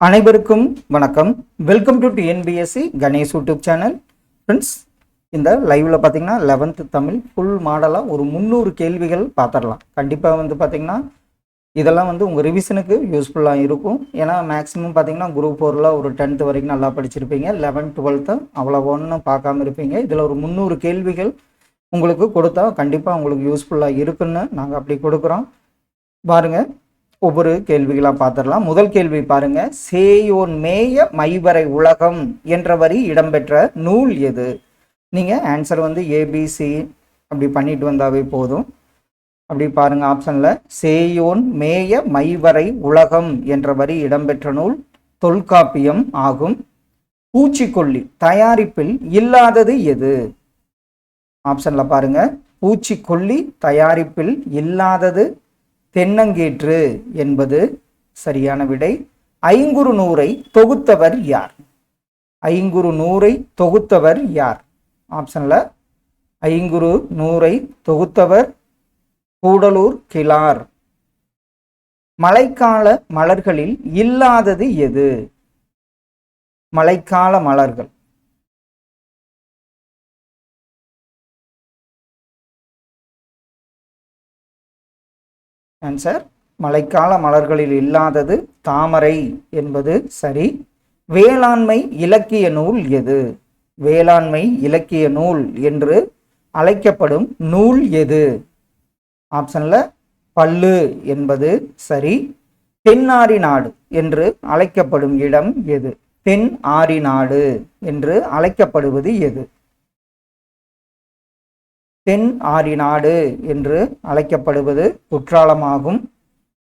அனைவருக்கும் வணக்கம். Welcome to TNPSC Ganesh YouTube channel. Friends, இந்த லைவ்ல பார்த்தீங்கன்னா 11th தமிழ் ஃபுல் மாடலாக ஒரு 300 கேள்விகள் பார்த்துடலாம். கண்டிப்பாக பார்த்தீங்கன்னா இதெல்லாம் உங்கள் ரிவிஷனுக்கு யூஸ்ஃபுல்லாக இருக்கும். ஏன்னா மேக்ஸிமம் பார்த்தீங்கன்னா குரூப் 4ல் ஒரு 10th வரைக்கும் நல்லா படிச்சிருப்பீங்க. 11th 12th அவ்வளோ ஒன்றும் பார்க்காம இருப்பீங்க. இதில் ஒரு 300 கேள்விகள் உங்களுக்கு கொடுத்தா கண்டிப்பாக உங்களுக்கு யூஸ்ஃபுல்லாக இருக்குன்னு நாங்கள் அப்படி கொடுக்குறோம். பாருங்கள், ஒவ்வொரு கேள்விகளாக பார்த்துடலாம். முதல் கேள்வி பாருங்க. சேயோன் மேய மைவரை உலகம் என்ற வரி இடம்பெற்ற நூல் எது? நீங்கள் ஆன்சர் ஏபிசி அப்படி பண்ணிட்டு வந்தாவே போதும். அப்படி பாருங்க, ஆப்ஷனில் சேயோன் மேய மைவரை உலகம் என்ற வரி இடம்பெற்ற நூல் தொல்காப்பியம் ஆகும். பூச்சிக்கொல்லி தயாரிப்பில் இல்லாதது எது? ஆப்ஷனில் பாருங்க, பூச்சிக்கொல்லி தயாரிப்பில் இல்லாதது தென்னங்கீற்று என்பது சரியான விடை. ஐங்குறு நூறை தொகுத்தவர் யார்? ஐங்குறு நூறை தொகுத்தவர் யார்? ஆப்ஷன்ல ஐங்குறு நூறை தொகுத்தவர் கூடலூர் கிழார். மழைக்கால மலர்களில் இல்லாதது எது? மழைக்கால மலர்கள். ஆன்சர் மழைக்கால மலர்களில் இல்லாதது தாமரை என்பது சரி. வேளாண்மை இலக்கிய நூல் எது? வேளாண்மை இலக்கிய நூல் என்று அழைக்கப்படும் நூல் எது? ஆப்ஷன்ல பல்லு என்பது சரி. தென் ஆரி நாடு என்று அழைக்கப்படும் இடம் எது? தென் ஆரி நாடு என்று அழைக்கப்படுவது எது? தென் ஆரி நாடு என்று அழைக்கப்படுவது குற்றாலமாகும்.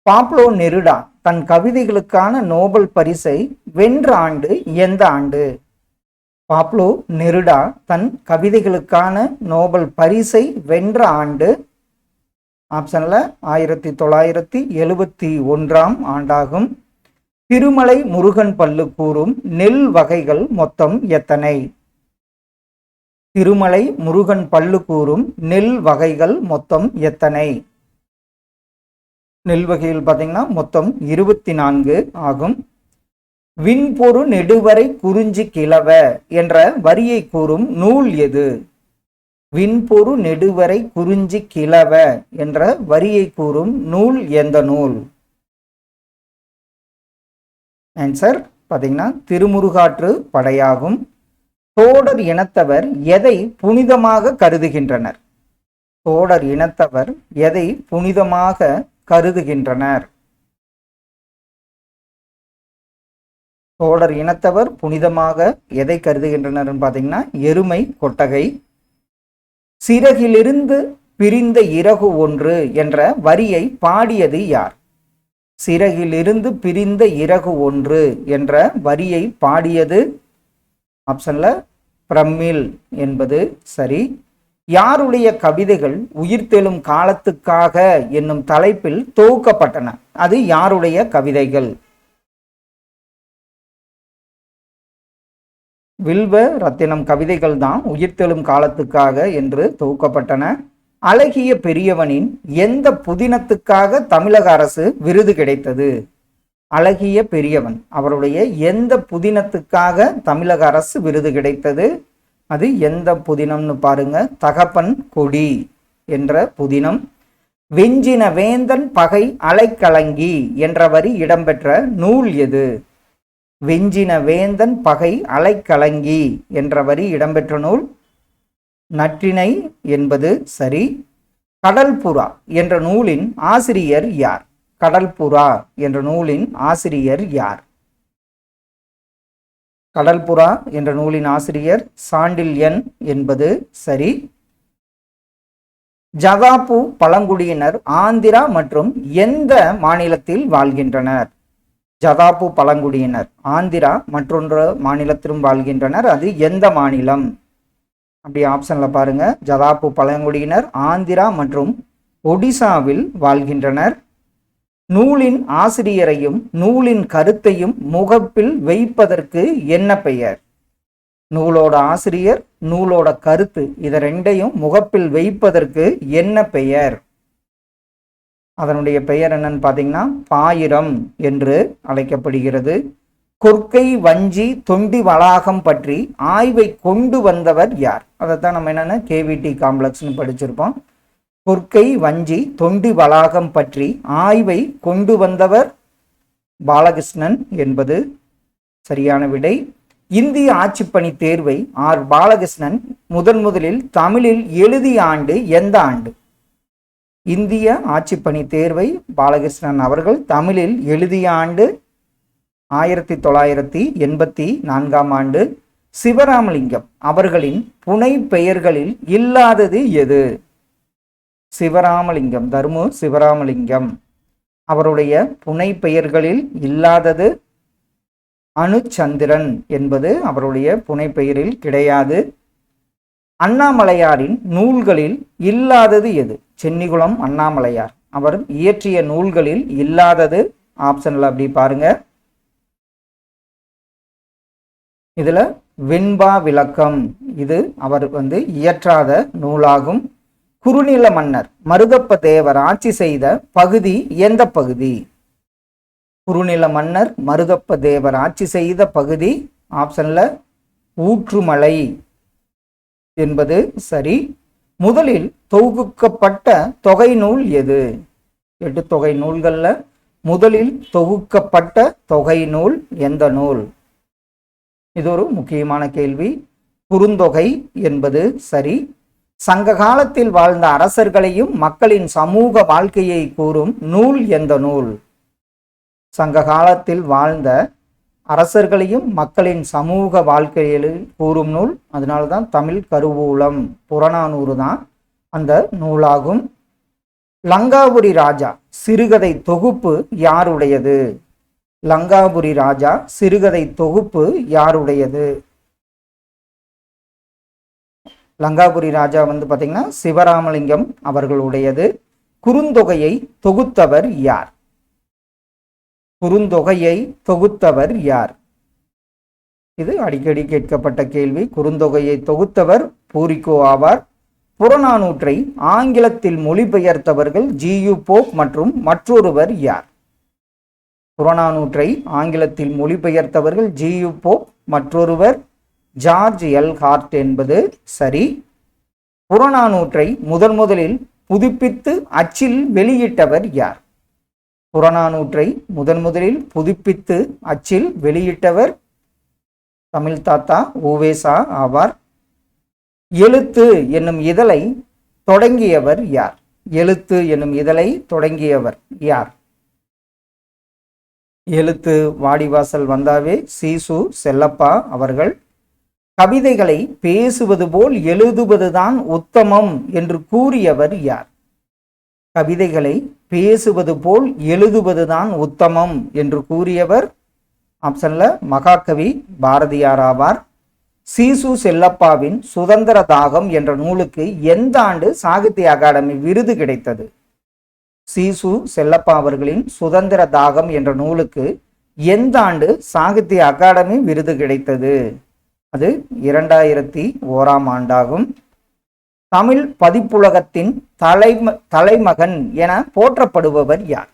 பாப்லோ நெருடா தன் கவிதைகளுக்கான நோபல் பரிசை வென்ற ஆண்டு எந்த ஆண்டு? பாப்லோ நெருடா தன் கவிதைகளுக்கான நோபல் பரிசை வென்ற ஆண்டு? ஆப்ஷன்ல 1971 ஆண்டாகும். திருமலை முருகன் பல்லு கூறும் நெல் வகைகள் மொத்தம் எத்தனை? திருமலை முருகன் பல்லு கூறும் நெல் வகைகள் மொத்தம் எத்தனை? நெல் வகையில் பார்த்தீங்கன்னா மொத்தம் 24 ஆகும். விண்பொரு நெடுவரை குறிஞ்சி கிளவ என்ற வரியை கூறும் நூல் எது? விண்பொரு நெடுவரை குறிஞ்சி கிளவ என்ற வரியை கூறும் நூல் எந்த நூல்? ஆன்சர் பார்த்தீங்கன்னா திருமுருகாற்று படையாகும். தோடர் இனத்தவர் எதை புனிதமாக கருதுகின்றனர்? தோடர் இனத்தவர் எதை புனிதமாக கருதுகின்றனர்? தோடர் இனத்தவர் புனிதமாக எதை கருதுகின்றனர் பார்த்தீங்கன்னா எருமை கொட்டகை. சிறகிலிருந்து பிரிந்த இறகு ஒன்று என்ற வரியை பாடியது யார்? சிறகிலிருந்து பிரிந்த இறகு ஒன்று என்ற வரியை பாடியது ஆப்ஷன்ல பிரமிழ் என்பது சரி. யாருடைய கவிதைகள் உயிர்த்தெழும் காலத்துக்காக என்னும் தலைப்பில் தொகுக்கப்பட்டன? அது யாருடைய கவிதைகள்? வில்வ ரத்தினம் கவிதைகள் தான் உயிர்த்தெழும் காலத்துக்காக என்று தொகுக்கப்பட்டன. அழகிய பெரியவனின் எந்த புதினத்துக்காக தமிழக அரசு விருது கிடைத்தது? அழகிய பெரியவன் அவருடைய எந்த புதினத்துக்காக தமிழக அரசு விருது கிடைத்தது? அது எந்த புதினம்னு பாருங்க, தகப்பன் கொடி என்ற புதினம். வெஞ்சின வேந்தன் பகை அலைக்கலங்கி என்ற வரி இடம்பெற்ற நூல் எது? வெஞ்சின வேந்தன் பகை அலைக்கலங்கி என்ற வரி இடம்பெற்ற நூல் நற்றிணை என்பது சரி. கடல்புறா என்ற நூலின் ஆசிரியர் யார்? கடல்புறா என்ற நூலின் ஆசிரியர் யார்? கடல்புறா என்ற நூலின் ஆசிரியர் சாண்டில்யன் என்பது சரி. ஜதாபு பழங்குடியினர் ஆந்திரா மற்றும் எந்த மாநிலத்தில் வாழ்கின்றனர்? ஜதாபு பழங்குடியினர் ஆந்திரா மற்றொன்று மாநிலத்திலும் வாழ்கின்றனர். அது எந்த மாநிலம்? அப்படி ஆப்ஷன்ல பாருங்க, ஜதாபு பழங்குடியினர் ஆந்திரா மற்றும் ஒடிசாவில் வாழ்கின்றனர். நூலின் ஆசிரியரையும் நூலின் கருத்தையும் முகப்பில் வைப்பதற்கு என்ன பெயர்? நூலோட ஆசிரியர், நூலோட கருத்து, இதை ரெண்டையும் முகப்பில் வைப்பதற்கு என்ன பெயர்? அதனுடைய பெயர் என்னன்னு பார்த்தீங்கன்னா பாயிரம் என்று அழைக்கப்படுகிறது. கொற்கை வஞ்சி தொண்டி வளாகம் பற்றி ஆய்வை கொண்டு வந்தவர் யார்? அதைத்தான் நம்ம என்னென்ன கேவிடி காம்ப்ளெக்ஸ்னு படிச்சிருப்போம். கொற்கை வஞ்சி தொண்டி வளாகம் பற்றி ஆய்வை கொண்டு வந்தவர் பாலகிருஷ்ணன் என்பது சரியான விடை. இந்திய ஆட்சிப்பணி தேர்வை ஆர் பாலகிருஷ்ணன் முதலில் தமிழில் எழுதிய ஆண்டு எந்த ஆண்டு? இந்திய ஆட்சிப்பணி தேர்வை பாலகிருஷ்ணன் அவர்கள் தமிழில் எழுதிய ஆண்டு 1984ஆம் ஆண்டு. சிவராமலிங்கம் அவர்களின் புனை பெயர்களில் இல்லாதது எது? சிவராமலிங்கம், தர்மு சிவராமலிங்கம் அவருடைய புனை பெயர்களில் இல்லாதது அனுச்சந்திரன் என்பது அவருடைய புனை பெயரில் கிடையாது. அண்ணாமலையாரின் நூல்களில் இல்லாதது எது? சென்னிகுளம் அண்ணாமலையார் அவர் இயற்றிய நூல்களில் இல்லாதது ஆப்ஷன்ல அப்படி பாருங்க. இதுல வெண்பா விளக்கம், இது அவர் இயற்றாத நூலாகும். குறுநில மன்னர் மருதப்ப தேவர் ஆட்சி செய்த பகுதி எந்த பகுதி? குறுநில மன்னர் மருதப்ப தேவர் ஆட்சி செய்த பகுதி ஆப்ஷன்ல ஊற்றுமலை என்பது சரி. முதலில் தொகுக்கப்பட்ட தொகை நூல் எது? 8 தொகை நூல்கள்ல முதலில் தொகுக்கப்பட்ட தொகை நூல் எந்த நூல்? இது ஒரு முக்கியமான கேள்வி. குறுந்தொகை என்பது சரி. சங்க காலத்தில் வாழ்ந்த அரசர்களையும் மக்களின் சமூக வாழ்க்கையை கூறும் நூல் எந்த நூல்? சங்க காலத்தில் வாழ்ந்த அரசர்களையும் மக்களின் சமூக வாழ்க்கையில் கூறும் நூல், அதனால்தான் தமிழ் கருவூலம் புறநானூறு தான் அந்த நூலாகும். லங்காபுரி ராஜா சிறுகதை தொகுப்பு யாருடையது? லங்காபுரி ராஜா சிறுகதை தொகுப்பு யாருடையது? லங்காபுரி ராஜா பாத்தீங்கன்னா சிவராமலிங்கம் அவர்களுடையது. குறுந்தொகையை தொகுத்தவர் யார்? குறுந்தொகையை தொகுத்தவர் யார்? இது அடிக்கடி கேட்கப்பட்ட கேள்வி. குறுந்தொகையை தொகுத்தவர் பூரிக்கோ ஆவார். புறநானூற்றை ஆங்கிலத்தில் மொழிபெயர்த்தவர்கள் ஜியு போப் மற்றும் மற்றொருவர் யார்? புறநானூற்றை ஆங்கிலத்தில் மொழிபெயர்த்தவர்கள் ஜியு போப், மற்றொருவர் ஜார்ஜ் எல் ஹார்ட் என்பது சரி. புறநானூற்றை முதலில் புதுப்பித்து அச்சில் வெளியிட்டவர் யார்? புறநானூற்றை முதலில் புதுப்பித்து அச்சில் வெளியிட்டவர் தமிழ் தாத்தா உவேசா ஆவார். எழுத்து என்னும் இதழை தொடங்கியவர் யார்? எழுத்து என்னும் இதழை தொடங்கியவர் யார்? எழுத்து வாடிவாசல் வந்தாவே சீசு செல்லப்பா அவர்கள். கவிதைகளை பேசுவது போல் எழுதுவதுதான் உத்தமம் என்று கூறியவர் யார்? கவிதைகளை பேசுவது போல் எழுதுவதுதான் உத்தமம் என்று கூறியவர் ஆப்ஷன்ல மகாகவி பாரதியார் ஆவார். சீசு செல்லப்பாவின் சுதந்திர தாகம் என்ற நூலுக்கு எந்த ஆண்டு சாகித்ய அகாடமி விருது கிடைத்தது? சீசு செல்லப்பா அவர்களின் சுதந்திர தாகம் என்ற நூலுக்கு எந்த ஆண்டு சாகித்ய அகாடமி விருது கிடைத்தது? அது 2001ஆம் ஆண்டாகும். தமிழ் பதிப்புலகத்தின் தலைமகன் என போற்றப்படுபவர் யார்?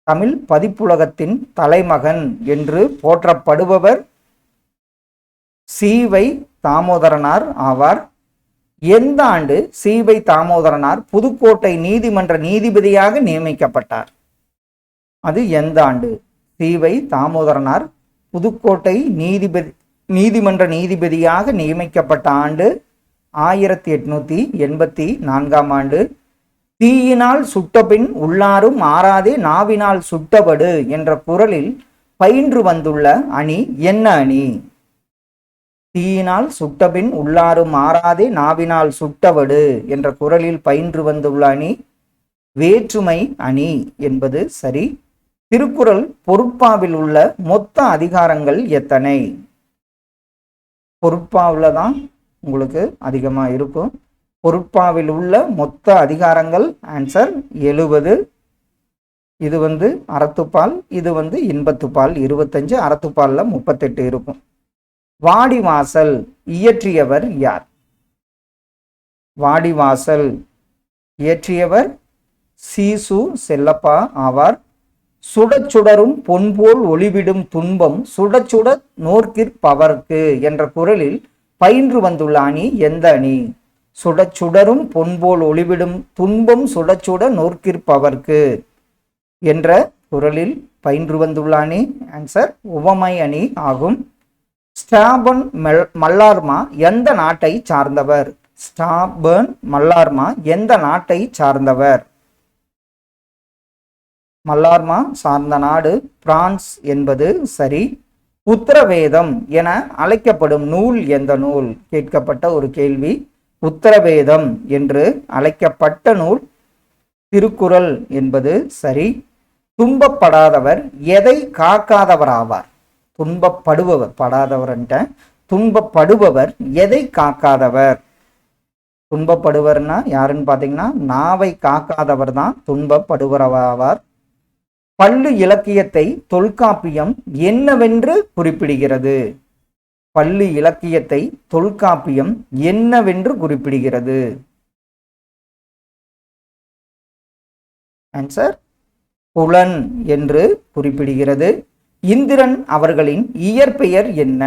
தமிழ் பதிப்புலகத்தின் தலைமகன் என்று போற்றப்படுபவர் சீவை தாமோதரனார் ஆவார். எந்த ஆண்டு சீவை தாமோதரனார் புதுக்கோட்டை நீதிமன்ற நீதிபதியாக நியமிக்கப்பட்டார்? அது எந்த ஆண்டு? சீவை தாமோதரனார் புதுக்கோட்டை நீதிமன்ற நீதிபதியாக நியமிக்கப்பட்ட ஆண்டு 1884ஆம் ஆண்டு. தீயினால் சுட்டபின் உள்ளாரும் ஆறாதே நாவினால் சுட்டபடு என்ற குறளில் பயின்று வந்துள்ள அணி என்ன அணி? தீயினால் சுட்டபின் உள்ளாரும் ஆறாதே நாவினால் சுட்டவடு என்ற குறளில் பயின்று வந்துள்ள அணி வேற்றுமை அணி என்பது சரி. திருக்குறள் பொருட்பாவில் உள்ள மொத்த அதிகாரங்கள் எத்தனை? பொருட்பாவில் தான் உங்களுக்கு அதிகமாக இருக்கும். பொருட்பாவில் உள்ள மொத்த அதிகாரங்கள் ஆன்சர் 70. இது அறத்துப்பால், இது இன்பத்துப்பால் 25, அறத்துப்பால்ல 38 இருக்கும். வாடிவாசல் இயற்றியவர் யார்? வாடிவாசல் இயற்றியவர் சீசு செல்லப்பா ஆவார். சுடச் சுடரும் பொன்போல் ஒளிவிடும் துன்பம் சுடச் சுட நோர்க்கிற்பவர்க்கு என்ற குறளில் பயின்று வந்துள்ள அணி எந்த அணி? சுடச் சுடரும் பொன்போல் ஒளிவிடும் துன்பம் சுடச் சுட நோர்க்கிற்பவர்க்கு என்ற குறளில் பயின்று வந்துள்ள அணி ஆன்சர் உவமை அணி ஆகும். ஸ்டாபன் மல்லார்மா எந்த நாட்டை சார்ந்தவர்? ஸ்டாபன் மல்லார்மா எந்த நாட்டை சார்ந்தவர்? மல்லார்மா சார்ந்த நாடு பிரான்ஸ் என்பது சரி. உத்தரவேதம் என அழைக்கப்படும் நூல் எந்த நூல்? கேட்கப்பட்ட ஒரு கேள்வி. உத்தரவேதம் என்று அழைக்கப்பட்ட நூல் திருக்குறள் என்பது சரி. துன்பப்படாதவர் எதை காக்காதவர் ஆவார்? துன்பப்படுபவர், படாதவர்ன்ற துன்பப்படுபவர் எதை காக்காதவர்? துன்பப்படுவர்னா யாருன்னு பார்த்தீங்கன்னா நாவை காக்காதவர் தான் துன்பப்படுபவராவார். பள்ளு இலக்கியத்தை தொல்காப்பியம் என்னவென்று குறிப்பிடுகிறது? பள்ளு இலக்கியத்தை தொல்காப்பியம் என்னவென்று குறிப்பிடுகிறது? ஆன்சர் புலன் என்று குறிப்பிடுகிறது. இந்திரன் அவர்களின் இயற்பெயர் என்ன?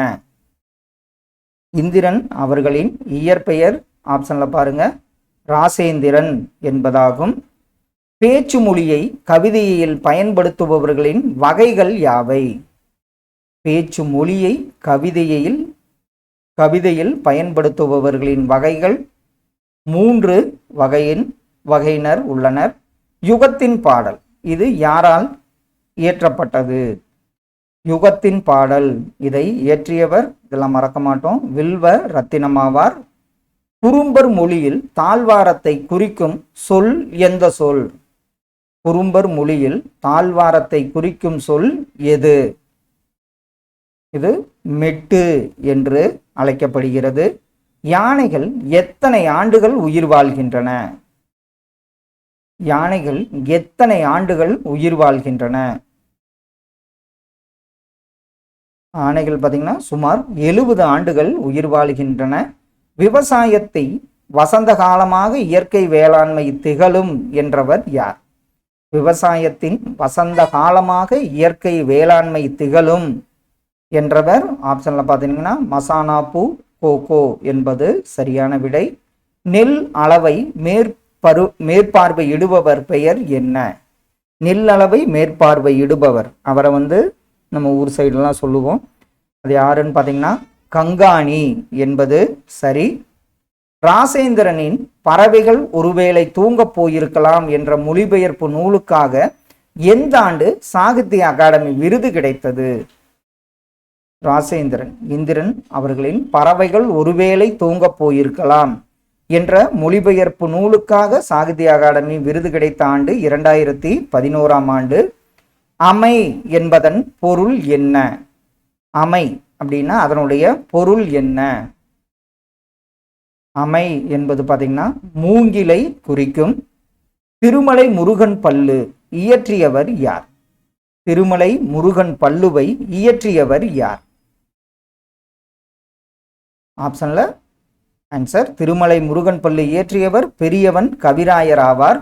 இந்திரன் அவர்களின் இயற்பெயர் ஆப்ஷன்ல பாருங்க, ராசேந்திரன் என்பதாகும். பேச்சு மொழியை கவிதையில் பயன்படுத்துபவர்களின் வகைகள் யாவை? பேச்சு மொழியை கவிதையில் பயன்படுத்துபவர்களின் வகைகள் 3 வகையினர் உள்ளனர். யுகத்தின் பாடல் இது யாரால் இயற்றப்பட்டது? யுகத்தின் பாடல் இதை இயற்றியவர், இதெல்லாம் மறக்க மாட்டோம், வில்வ ரத்தினமாவார். குறும்பர் மொழியில் தாழ்வாரத்தை குறிக்கும் சொல் எந்த சொல்? குறும்பர் மொழியில் தாழ்வாரத்தை குறிக்கும் சொல் எது? இது மெட்டு என்று அழைக்கப்படுகிறது. யானைகள் எத்தனை ஆண்டுகள் உயிர் வாழ்கின்றன? யானைகள் எத்தனை ஆண்டுகள் உயிர் வாழ்கின்றன? யானைகள் பார்த்தீங்கன்னா சுமார் 70 ஆண்டுகள் உயிர் வாழ்கின்றன. விவசாயத்தை வசந்த காலமாக இயற்கை வேளாண்மை திகழும் என்றவர் யார்? விவசாயத்தின் வசந்த காலமாக இயற்கை வேளாண்மை திகழும் என்றவர் ஆப்ஷன்ல பார்த்தீங்கன்னா மசானாபூ கோகோ என்பது சரியான விடை. நெல் அளவை மேற்பார்வையிடுபவர் பெயர் என்ன? நெல் அளவை மேற்பார்வையிடுபவர், அவரை நம்ம ஊர் சைடுலாம் சொல்லுவோம், அது யாருன்னு பார்த்தீங்கன்னா கங்காணி என்பது சரி. ராசேந்திரனின் பறவைகள் ஒருவேளை தூங்கப் போயிருக்கலாம் என்ற மொழிபெயர்ப்பு நூலுக்காக எந்த ஆண்டு சாகித்ய அகாடமி விருது கிடைத்தது? ராசேந்திரன் இந்திரன் அவர்களின் பறவைகள் ஒருவேளை தூங்கப் போயிருக்கலாம் என்ற மொழிபெயர்ப்பு நூலுக்காக சாகித்ய அகாடமி விருது கிடைத்த ஆண்டு 2011ஆம் ஆண்டு. அமை என்பதன் பொருள் என்ன? அமை அப்படின்னா அதனுடைய பொருள் என்ன? அமை என்பது பார்த்தீங்கன்னா மூங்கிலை குறிக்கும். திருமலை முருகன் பல்லு இயற்றியவர் யார்? திருமலை முருகன் பல்லுவை இயற்றியவர் யார்? ஆப்ஷன்ல ஆன்சர் திருமலை முருகன் பல்லு இயற்றியவர் பெரியவன் கவிராயர் ஆவார்.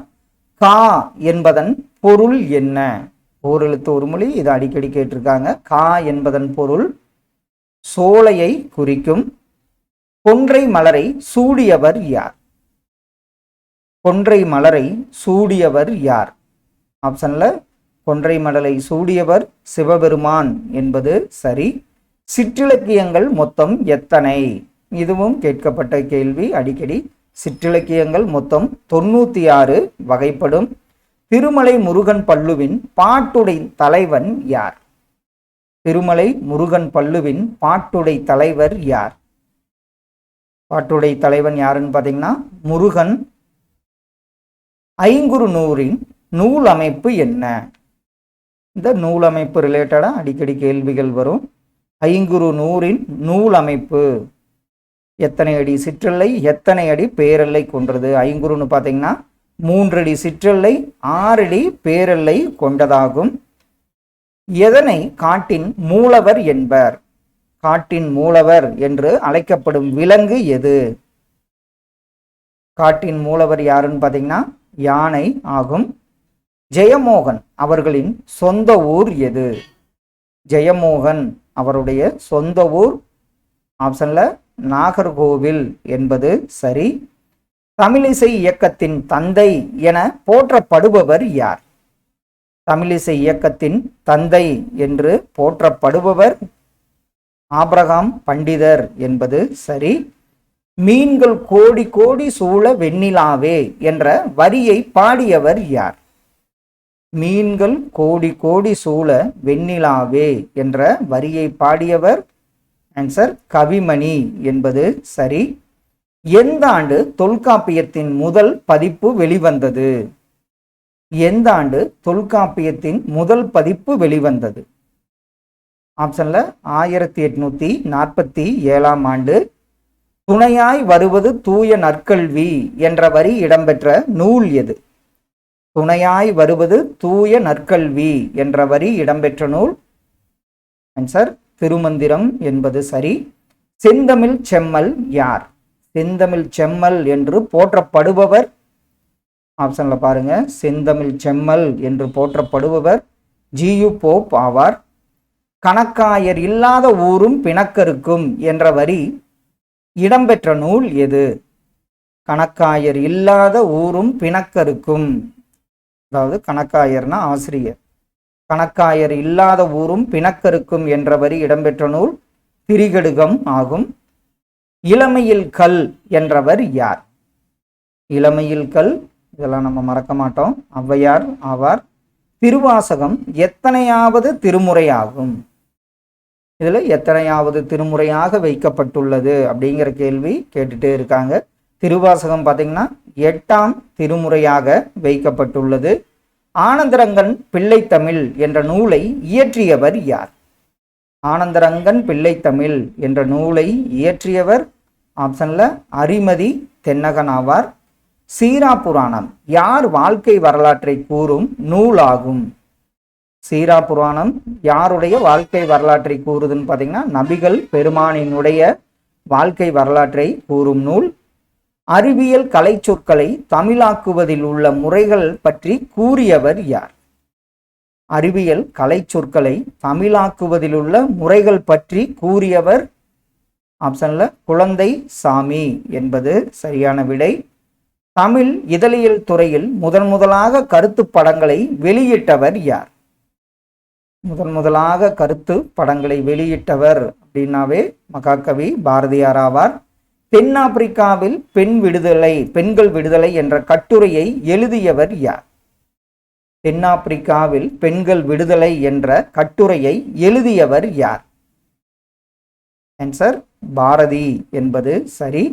கா என்பதன் பொருள் என்ன? ஓரெழுத்து ஒரு மொழி, இது அடிக்கடி கேட்டிருக்காங்க. கா என்பதன் பொருள் சோலையை குறிக்கும். கொன்றை மலரை சூடியவர் யார்? கொன்றை மலரை சூடியவர் யார்? ஆப்ஷன்ல கொன்றை மலரை சூடியவர் சிவபெருமான் என்பது சரி. சிற்றிலக்கியங்கள் மொத்தம் எத்தனை? இதுவும் கேட்கப்பட்ட கேள்வி அடிக்கடி. சிற்றிலக்கியங்கள் மொத்தம் 96 வகைப்படும். திருமலை முருகன் பல்லுவின் பாட்டுடை தலைவன் யார்? திருமலை முருகன் பல்லுவின் பாட்டுடை தலைவர் யார்? பாட்டுடை தலைவன் யாருன்னு பார்த்தீங்கன்னா முருகன். ஐங்குறு நூறின் நூல் அமைப்பு என்ன? இந்த நூல் அமைப்பு ரிலேட்டடா அடிக்கடி கேள்விகள் வரும். ஐங்குறு நூறின் நூல் அமைப்பு எத்தனை அடி சிற்றெல்லை, எத்தனை அடி பேரெல்லை கொன்றது? ஐங்குறுன்னு பார்த்தீங்கன்னா 3 அடி சிற்றெல்லை, 6 அடி பேரெல்லை கொண்டதாகும். எதனை காட்டின் மூலவர் என்பர்? காட்டின் மூலவர் என்று அழைக்கப்படும் விலங்கு எது? காட்டின் மூலவர் யாருன்னு பார்த்தீங்கன்னா யானை ஆகும். ஜெயமோகன் அவர்களின் சொந்த ஊர் எது? ஜெயமோகன் அவருடைய சொந்த ஊர் ஆப்ஷன்ல நாகர்கோவில் என்பது சரி. தமிழிசை இயக்கத்தின் தந்தை என போற்றப்படுபவர் யார்? தமிழிசை இயக்கத்தின் தந்தை என்று போற்றப்படுபவர் ஆபிரகாம் பண்டிதர் என்பது சரி. மீன்கள் கோடி கோடி சூழ வெண்ணிலாவே என்ற வரியை பாடியவர் யார்? மீன்கள் கோடி கோடி சூழ வெண்ணிலாவே என்ற வரியை பாடியவர் ஆன்சர் கவிமணி என்பது சரி. எந்த ஆண்டு தொல்காப்பியத்தின் முதல் பதிப்பு வெளிவந்தது? எந்த ஆண்டு தொல்காப்பியத்தின் முதல் பதிப்பு வெளிவந்தது? ஆப்ஷன்ல 1847 ஆண்டு. துணையாய் வருவது தூய நற்கல்வி என்ற வரி இடம்பெற்ற நூல் எது? துணையாய் வருவது தூய நற்கல்வி என்ற வரி இடம்பெற்ற நூல் ஆன்சர் திருமந்திரம் என்பது சரி. செந்தமிழ் செம்மல் யார்? செந்தமிழ் செம்மல் என்று போற்றப்படுபவர் ஆப்ஷன்ல பாருங்க, செந்தமிழ் செம்மல் என்று போற்றப்படுபவர் ஜியு போப் ஆவார். கணக்காயர் இல்லாத ஊரும் பிணக்கருக்கும் என்ற வரி இடம்பெற்ற நூல் எது? கணக்காயர் இல்லாத ஊரும் பிணக்கருக்கும், அதாவது கணக்காயர்னா ஆசிரியர், கணக்காயர் இல்லாத ஊரும் பிணக்கருக்கும் என்ற வரி இடம்பெற்ற நூல் திரிகடுகம் ஆகும். இளமையில் கல் என்றவர் யார்? இளமையில் கல், இதெல்லாம் நம்ம மறக்க மாட்டோம், ஔவையார் ஆவார். திருவாசகம் எத்தனையாவது திருமுறையாகும்? இதுல எத்தனையாவது திருமுறையாக வைக்கப்பட்டுள்ளது அப்படிங்கிற கேள்வி கேட்டுட்டே இருக்காங்க. திருவாசகம் பார்த்தீங்கன்னா 8ஆம் திருமுறையாக வைக்கப்பட்டுள்ளது. ஆனந்தரங்கன் பிள்ளைத்தமிழ் என்ற நூலை இயற்றியவர் யார்? ஆனந்தரங்கன் பிள்ளைத்தமிழ் என்ற நூலை இயற்றியவர் ஆப்ஷன்ல அரிமதி தென்னகன் ஆவார். சீரா புராணம் யார் வாழ்க்கை வரலாற்றை கூறும் நூலாகும்? சீரா புராணம் யாருடைய வாழ்க்கை வரலாற்றை கூறுதுன்னு பார்த்தீங்கன்னா நபிகள் பெருமானினுடைய வாழ்க்கை வரலாற்றை கூறும் நூல். அறிவியல் கலை சொற்களை தமிழாக்குவதில் உள்ள முறைகள் பற்றி கூறியவர் யார்? அறிவியல் கலை சொற்களை தமிழாக்குவதில் உள்ள முறைகள் பற்றி கூறியவர் ஆப்ஷன்ல குழந்தை சாமி என்பது சரியான விடை. தமிழ் இதழியல் துறையில் முதலாக கருத்து படங்களை வெளியிட்டவர் யார்? முதலாக கருத்து படங்களை வெளியிட்டவர் அப்படின்னாவே மகாகவி பாரதியார் ஆவார். தென்னாப்பிரிக்காவில் பெண்கள் விடுதலை என்ற கட்டுரையை எழுதியவர் யார்? தென்னாப்பிரிக்காவில் பெண்கள் விடுதலை என்ற கட்டுரையை எழுதியவர் யார்? ஆன்சர் பாரதி என்பது சரி.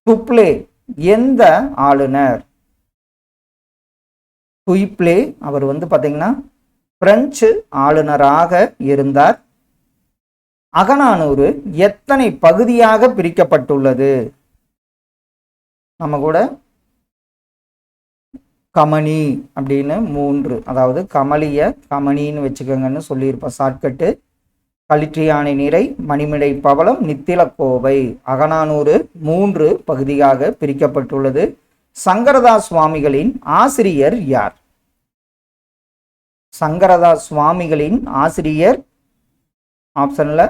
துப்ளே எந்த ஆளுநர்? துய்ப்ளே அவர் பார்த்தீங்கன்னா பிரெஞ்சு ஆளுநராக இருந்தார். அகநானூறு எத்தனை பகுதியாக பிரிக்கப்பட்டுள்ளது? நம்ம கூட கமனி அப்படின்னு 3, அதாவது கமலிய கமனின்னு வச்சுக்கோங்கன்னு சொல்லியிருப்போம் ஷார்ட்கட்டு. களிற்றியானை நிறை, மணிமிடை பவளம், நித்திலக்கோவை. அகநானூறு 3 பகுதியாக பிரிக்கப்பட்டுள்ளது. சங்கரதாஸ் சுவாமிகளின் ஆசிரியர் யார்? சங்கரதாஸ் சுவாமிகளின் ஆசிரியர் ஆப்ஷன்ல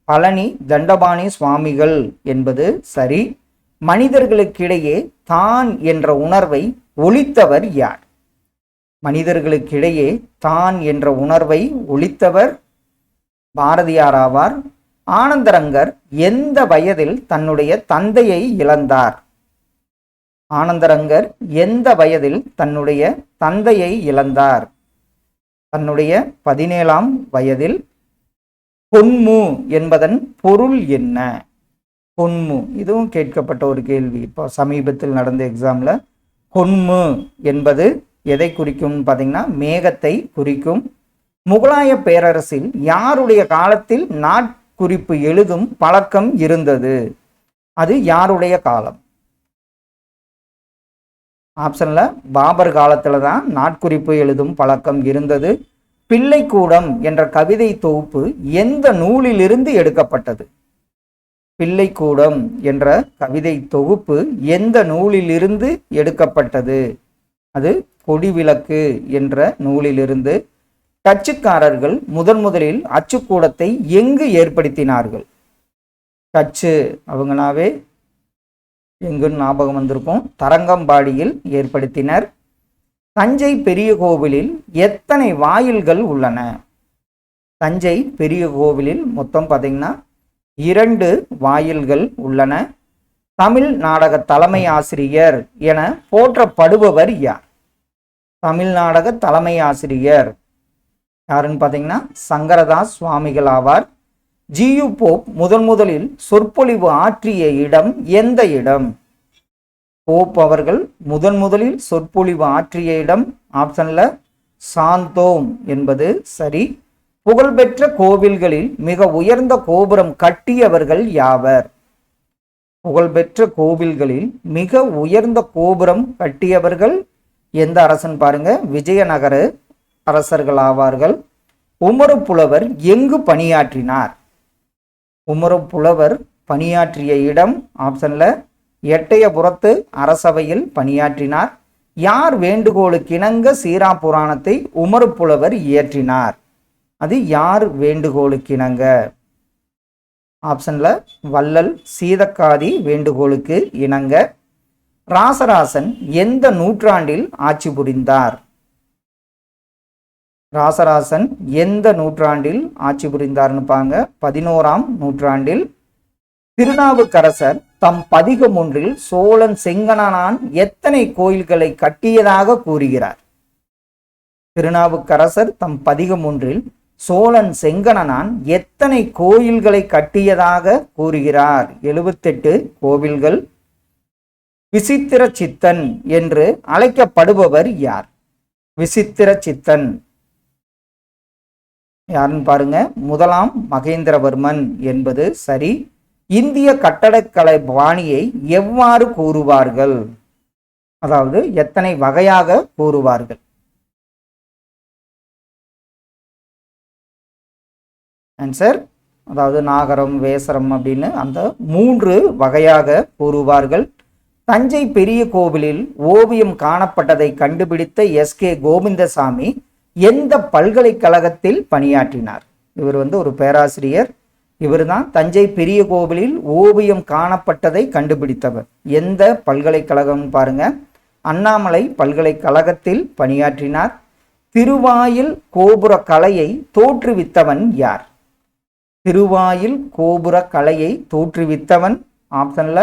பழனி தண்டபாணி சுவாமிகள் என்பது சரி. மனிதர்களுக்கிடையே தான் என்ற உணர்வை ஒழித்தவர் யார்? மனிதர்களுக்கிடையே தான் என்ற உணர்வை ஒழித்தவர் பாரதியார் ஆவார். ஆனந்தரங்கர் எந்த வயதில் தன்னுடைய தந்தையை இழந்தார்? ஆனந்தரங்கர் எந்த வயதில் தன்னுடைய தந்தையை இழந்தார்? தன்னுடைய 17ஆம் வயதில். பொன்மு என்பதன் பொருள் என்ன? பொன்மு இதுவும் கேட்கப்பட்ட ஒரு கேள்வி இப்போ சமீபத்தில் நடந்த எக்ஸாம்ல. பொன்மு என்பது எதை குறிக்கும் பார்த்தீங்கன்னா மேகத்தை குறிக்கும். முகலாய பேரரசில் யாருடைய காலத்தில் நாட்குறிப்பு எழுதும் பழக்கம் இருந்தது? அது யாருடைய காலம்? ஆப்ஷன்ல பாபர் காலத்துல தான் நாட்குறிப்பு எழுதும் பழக்கம் இருந்தது. பிள்ளைக்கூடம் என்ற கவிதை தொகுப்பு எந்த நூலிலிருந்து எடுக்கப்பட்டது? பிள்ளைக்கூடம் என்ற கவிதை தொகுப்பு எந்த நூலிலிருந்து எடுக்கப்பட்டது? அது கொடிவிளக்கு என்ற நூலிலிருந்து. டச்சுக்காரர்கள் முதலில் அச்சுக்கூடத்தை எங்கு ஏற்படுத்தினார்கள்? டச்சு அவங்களாவே எங்குன்னு ஞாபகம் வந்திருக்கும், தரங்கம்பாடியில் ஏற்படுத்தினர். தஞ்சை பெரிய கோவிலில் எத்தனை வாயில்கள் உள்ளன? தஞ்சை பெரிய கோவிலில் மொத்தம் பார்த்தீங்கன்னா 2 வாயில்கள் உள்ளன. தமிழ் நாடக தலைமை ஆசிரியர் என போற்றப்படுபவர் யார்? தமிழ் நாடக தலைமை ஆசிரியர் யாருன்னு பார்த்தீங்கன்னா சங்கரதாஸ் சுவாமிகள் ஆவார். ஜியு போப் முதலில் சொற்பொழிவு ஆற்றிய இடம் எந்த இடம்? போப் அவர்கள் முதலில் சொற்பொழிவு ஆற்றிய இடம் ஆப்ஷன்ல சாந்தோம் என்பது சரி. புகழ்பெற்ற கோவில்களில் மிக உயர்ந்த கோபுரம் கட்டியவர்கள் யாவர்? புகழ்பெற்ற கோவில்களில் மிக உயர்ந்த கோபுரம் கட்டியவர்கள் எந்த அரசன் பாருங்க, விஜயநகர அரசர்கள் ஆவார்கள். உமறு புலவர் எங்கு பணியாற்றினார்? உமறு புலவர் பணியாற்றிய இடம் ஆப்ஷன்ல எட்டயபுரத்து அரசவையில் பணியாற்றினார். யார் வேண்டுகோளுக்கிணங்க சீரா புராணத்தை உமறு புலவர் இயற்றினார்? அது யார் வேண்டுகோளுக்கிணங்க? ஆப்ஷன்ல வள்ளல் சீதக்காதி வேண்டுகோளுக்கு இணங்க. ராசராசன் எந்த நூற்றாண்டில் ஆட்சி புரிந்தார்? ராசராசன் எந்த நூற்றாண்டில் ஆட்சி புரிந்தார்னு பாங்க, 11ஆம் நூற்றாண்டில். திருநாவுக்கரசர் தம் பதிகம் ஒன்றில் சோழன் செங்கணனான் எத்தனை கோயில்களை கட்டியதாக கூறுகிறார்? திருநாவுக்கரசர் தம் பதிகம் ஒன்றில் சோழன் செங்கணனான் எத்தனை கோயில்களை கட்டியதாக கூறுகிறார்? 78 கோவில்கள். விசித்திர சித்தன் என்று அழைக்கப்படுபவர் யார்? விசித்திர சித்தன் யாருன்னு பாருங்க, 1ஆம் மகேந்திரவர்மன் என்பது சரி. இந்திய கட்டடக்கலை பாணியை எவ்வாறு கூறுவார்கள்? அதாவது எத்தனை வகையாக கூறுவார்கள்? ஆன்சர் அதாவது நாகரம் வேசரம் அப்படின்னு அந்த 3 வகையாக கூறுவார்கள். தஞ்சை பெரிய கோவிலில் ஓவியம் காணப்பட்டதை கண்டுபிடித்த எஸ்கே கோவிந்தசாமி எந்த பல்கலைக்கழகத்தில் பணியாற்றினார்? இவர் ஒரு பேராசிரியர். இவர் தான் தஞ்சை பெரிய கோவிலில் ஓவியம் காணப்பட்டதை கண்டுபிடித்தவர். எந்த பல்கலைக்கழகம் பாருங்க, அண்ணாமலை பல்கலைக்கழகத்தில் பணியாற்றினார். திருவாயில் கோபுர கலையை தோற்றுவித்தவன் யார்? திருவாயில் கோபுர கலையை தோற்றுவித்தவன் ஆப்ஷன்ல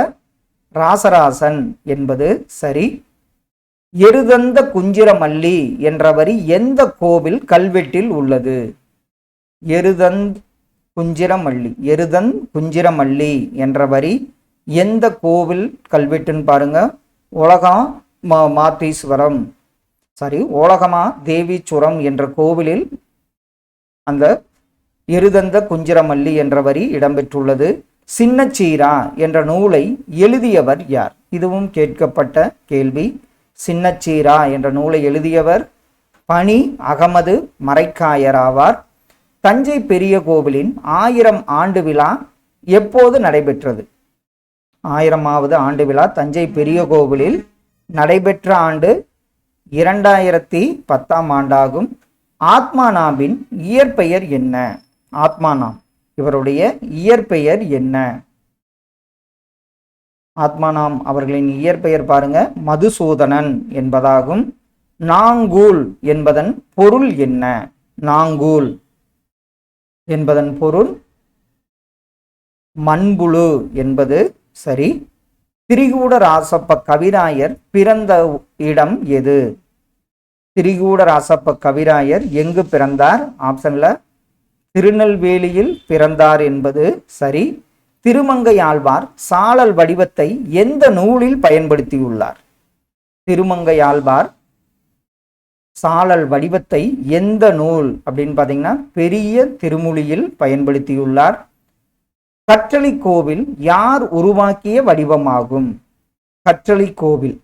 ராசராசன் என்பது சரி. எருதந்த குஞ்சிரமல்லி என்ற வரி எந்த கோவில் கல்வெட்டில் உள்ளது? எருதந்த் குஞ்சிரமல்லி என்ற வரி எந்த கோவில் கல்வெட்டுன்னு பாருங்க, ஓலகமா தேவீச்சுரம் என்ற கோவிலில் அந்த எருதந்த குஞ்சிரமல்லி என்ற வரி இடம்பெற்றுள்ளது. சின்னச்சீரா என்ற நூலை எழுதியவர் யார்? இதுவும் கேட்கப்பட்ட கேள்வி. சின்னச்சீரா என்ற நூலை எழுதியவர் பனி அகமது மரைக்காயர் ஆவார். தஞ்சை பெரிய கோவிலின் 1000 ஆண்டு விழா எப்போது நடைபெற்றது? 1000வது ஆண்டு விழா தஞ்சை பெரிய கோவிலில் நடைபெற்ற ஆண்டு 2010ஆம் ஆண்டாகும். ஆத்மானாமின் இயற்பெயர் என்ன? ஆத்மானாம் இவருடைய இயற்பெயர் என்ன? ஆத்மானாம் அவர்களின் இயற்பெயர் பாருங்க, மதுசூதனன் என்பதாகும். நாங்கூல் என்பதன் பொருள் என்ன? நாங்கூல் என்பதன் பொருள் மண்புழு என்பது சரி. திரிகூடராசப்ப கவிராயர் பிறந்த இடம் எது? திரிகூடராசப்ப கவிராயர் எங்கு பிறந்தார்? ஆப்ஷன்ல திருநெல்வேலியில் பிறந்தார் என்பது சரி. திருமங்கையாழ்வார் சாளல் வடிவத்தை எந்த நூலில் பயன்படுத்தியுள்ளார்? திருமங்கையாழ்வார் சாளல் வடிவத்தை எந்த நூல் அப்படின்னு பார்த்தீங்கன்னா பெரிய திருமொழியில் பயன்படுத்தியுள்ளார். கற்றளி கோவில் யார் உருவாக்கிய வடிவமாகும்? கற்றளி கோவில்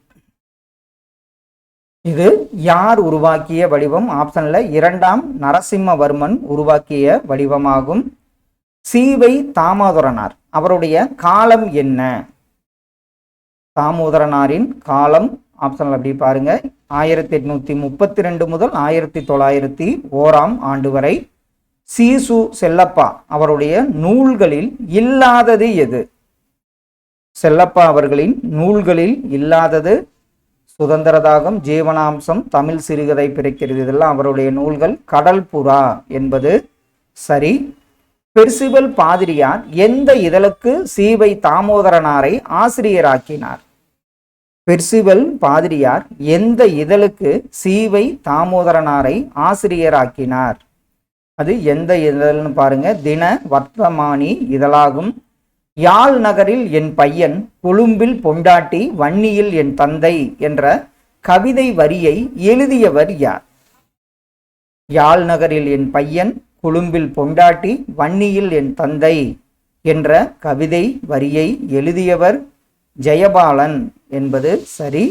இது யார் உருவாக்கிய வடிவம்? ஆப்ஷன்ல 2ஆம் நரசிம்மவர்மன் உருவாக்கிய வடிவமாகும். சீவை தாமோதரனார் அவருடைய காலம் என்ன? தாமோதரனாரின் காலம் ஆப்ஷன்ல அப்படி பாருங்க, 1832 முதல் 1901 ஆண்டு வரை. சீசு செல்லப்பா அவருடைய நூல்களில் இல்லாதது எது? செல்லப்பா அவர்களின் நூல்களில் இல்லாதது சுதந்திரதாகம், ஜீவனாம்சம், தமிழ் சிறுகதை பிறக்கிறது, இதெல்லாம் அவருடைய நூல்கள். கடல் புறா என்பது சரி. பெர்சிவல் பாதிரியார் எந்த இதழுக்கு சீவை தாமோதரனாரை ஆசிரியராக்கினார்? பெர்சிவல் பாதிரியார் எந்த இதழுக்கு சீவை தாமோதரனாரை ஆசிரியராக்கினார்? அது எந்த இதழ்னு பாருங்க. தின வர்த்தமானி இதழாகும். யாழ் நகரில் என் பையன், கொழும்பில் பொண்டாட்டி, வன்னியில் என் தந்தை என்ற கவிதை வரியை எழுதியவர் யார்? யாழ் நகரில் என் பையன், கொழும்பில் பொண்டாட்டி, வன்னியில் என் தந்தை என்ற கவிதை வரியை எழுதியவர் ஜெயபாலன் என்பது சரி.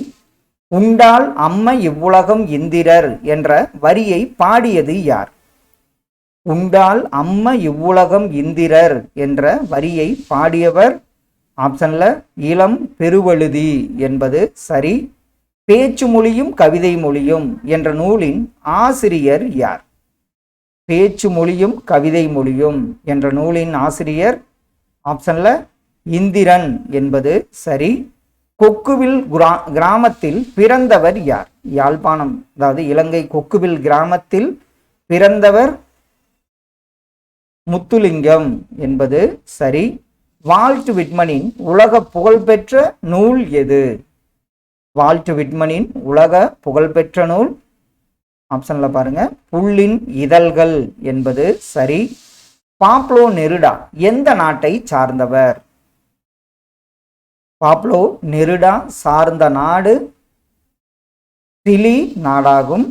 உண்டால் அம்ம இவ்வுலகம் இந்திரர் என்ற வரியை பாடியது யார்? உண்டால் அம்ம இவ்வுலகம் இந்திரர் என்ற வரியை பாடியவர் ஆப்ஷன்ல இளம் பெருவழுதி என்பது சரி. பேச்சு மொழியும் கவிதை மொழியும் என்ற நூலின் ஆசிரியர் யார்? பேச்சு மொழியும் கவிதை மொழியும் என்ற நூலின் ஆசிரியர் ஆப்ஷன்ல இந்திரன் என்பது சரி. கொக்குவில் கிராமத்தில் பிறந்தவர் யார்? யாழ்ப்பாணம், அதாவது இலங்கை கொக்குவில் கிராமத்தில் பிறந்தவர் முத்துலிங்கம் என்பது சரி. வால்ட் விட்மனின் உலக புகழ்பெற்ற நூல் எது? வால்ட் விட்மனின் உலக புகழ்பெற்ற நூல் ஆப்ஷன்ல பாருங்க புல்லின் இதழ்கள் என்பது சரி. பாப்லோ நெருடா எந்த நாட்டை சார்ந்தவர்? பாப்லோ நெருடா சார்ந்த நாடு சிலி நாடாகும்.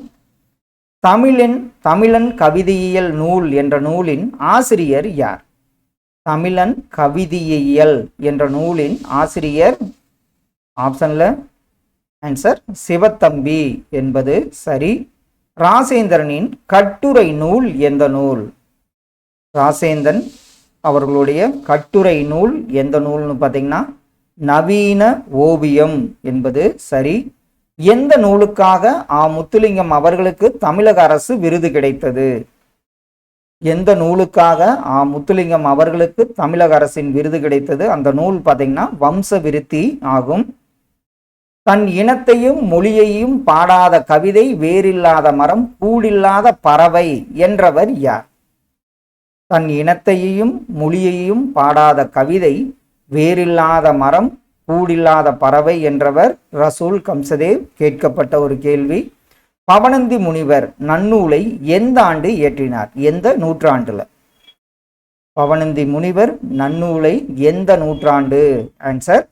தமிழன் கவிதையியல் நூல் என்ற நூலின் ஆசிரியர் யார்? தமிழன் கவிதையியல் என்ற நூலின் ஆசிரியர் ஆப்ஷன்ல ஆன்சர் சிவத்தம்பி என்பது சரி. ராசேந்திரனின் கட்டுரை நூல் எந்த நூல்? ராசேந்திரன் அவர்களுடைய கட்டுரை நூல் எந்த நூல்னு பார்த்தீங்கன்னா நவீன ஓவியம் என்பது சரி. எந்த நூலுக்காக முத்துலிங்கம் அவர்களுக்கு தமிழக அரசு விருது கிடைத்தது? எந்த நூலுக்காக முத்துலிங்கம் அவர்களுக்கு தமிழக அரசின் விருது கிடைத்தது? அந்த நூல் பார்த்தீங்கன்னா வம்ச விருத்தி ஆகும். தன் இனத்தையும் மொழியையும் பாடாத கவிதை வேறில்லாத மரம் கூடில்லாத பறவை என்றவர் யார்? தன் இனத்தையும் மொழியையும் பாடாத கவிதை வேறில்லாத மரம் கூடில்லாத பறவை என்றவர் ரசூல் கம்சதேவ். கேட்கப்பட்ட ஒரு கேள்வி. பவணந்தி முனிவர் நன்னூலை எந்த ஆண்டு இயற்றினார்? எந்த நூற்றாண்டுல? பவணந்தி முனிவர் நன்னூலை எந்த நூற்றாண்டு? ஆன்சர்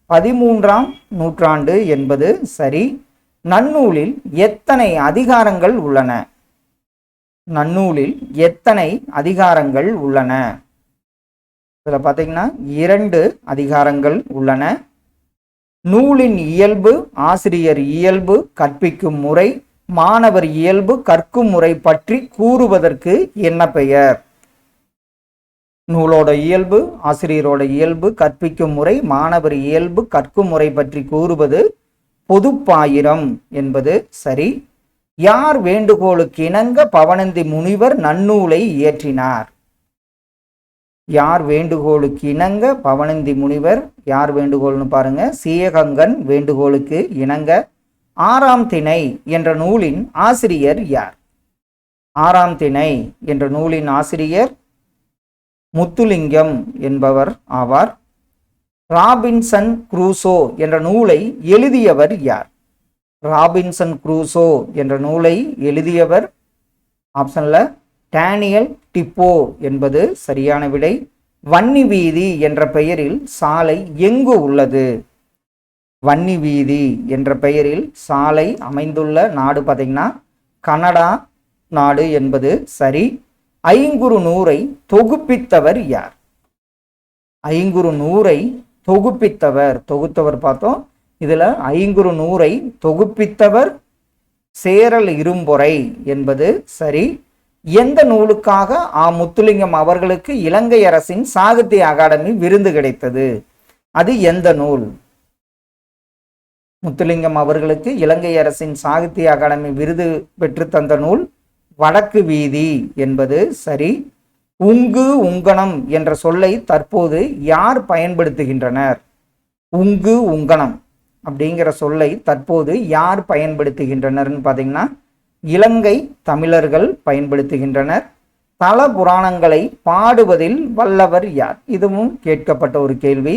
13ஆம் நூற்றாண்டு என்பது சரி. நன்னூலில் எத்தனை அதிகாரங்கள் உள்ளன? நன்னூலில் எத்தனை அதிகாரங்கள் உள்ளன? இதில் பார்த்தீங்கன்னா 2 அதிகாரங்கள் உள்ளன. நூலின் இயல்பு, ஆசிரியர் இயல்பு, கற்பிக்கும் முறை, மாணவர் இயல்பு, கற்கும் முறை பற்றி கூறுவதற்கு என்ன பெயர்? நூலோட இயல்பு, ஆசிரியரோட இயல்பு, கற்பிக்கும் முறை, மாணவர் இயல்பு, கற்கும் முறை பற்றி கூறுவது பொதுப்பாயிரம் என்பது சரி. யார் வேண்டுகோளுக்கு இணங்க பவணந்தி முனிவர் நன்னூலை இயற்றினார்? யார் வேண்டுகோளுக்கு இணங்க பவணந்தி முனிவர், யார் வேண்டுகோள்னு பாருங்க சீயகங்கன் வேண்டுகோளுக்கு இணங்க 6ஆம் திணை என்ற நூலின் ஆசிரியர் யார்? 6ஆம் திணை என்ற நூலின் ஆசிரியர் முத்துலிங்கம் என்பவர் ஆவார். ராபின்சன் குரூசோ என்ற நூலை எழுதியவர் யார்? ராபின்சன் குரூசோ என்ற நூலை எழுதியவர் ஆப்ஷன்ல டேனியல் டிப்போ என்பது சரியான விடை. வன்னி வீதி என்ற பெயரில் சாலை எங்கு உள்ளது? வன்னி வீதி என்ற பெயரில் சாலை அமைந்துள்ள நாடு பார்த்தீங்கன்னா கனடா நாடு என்பது சரி. ஐங்குறு நூறை தொகுப்பித்தவர் யார்? ஐங்குறு நூறை தொகுத்தவர் பார்த்தோம். இதுல ஐங்குறு நூறை தொகுப்பித்தவர் சேரல் இரும்பொறை என்பது சரி. எந்த நூலுக்காக முத்துலிங்கம் அவர்களுக்கு இலங்கை அரசின் சாகித்ய அகாடமி விருது கிடைத்தது? அது எந்த நூல்? முத்துலிங்கம் அவர்களுக்கு இலங்கை அரசின் சாகித்ய அகாடமி விருது பெற்று தந்த நூல் வடக்கு வீதி என்பது சரி. உங்கு உங்கணம் என்ற சொல்லை தற்போது யார் பயன்படுத்துகின்றனர்? உங்கு உங்கணம் அப்படிங்கிற சொல்லை தற்போது யார் பயன்படுத்துகின்றனர்னு பார்த்தீங்கன்னா இலங்கை தமிழர்கள் பயன்படுத்துகின்றனர். தல புராணங்களை பாடுவதில் வல்லவர் யார்? இதுவும் கேட்கப்பட்ட ஒரு கேள்வி.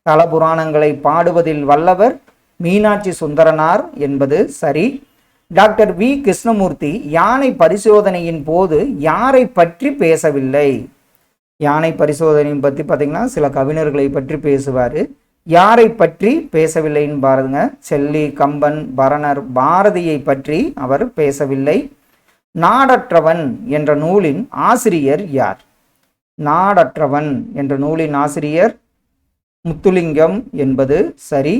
தல புராணங்களை பாடுவதில் வல்லவர் மீனாட்சி சுந்தரனார் என்பது சரி. டாக்டர் வி கிருஷ்ணமூர்த்தி யானை பரிசோதனையின் போது யாரை பற்றி பேசவில்லை? யானை பரிசோதனையின் பற்றி பார்த்தீங்கன்னா சில கவிஞர்களை பற்றி பேசுவார். யாரை பற்றி பேசவில்லைன்னு பாருங்க. செல்லி, கம்பன், பரணர், பாரதியை பற்றி அவர் பேசவில்லை. நாடற்றவன் என்ற நூலின் ஆசிரியர் யார்? நாடற்றவன் என்ற நூலின் ஆசிரியர் முத்துலிங்கம் என்பது சரி.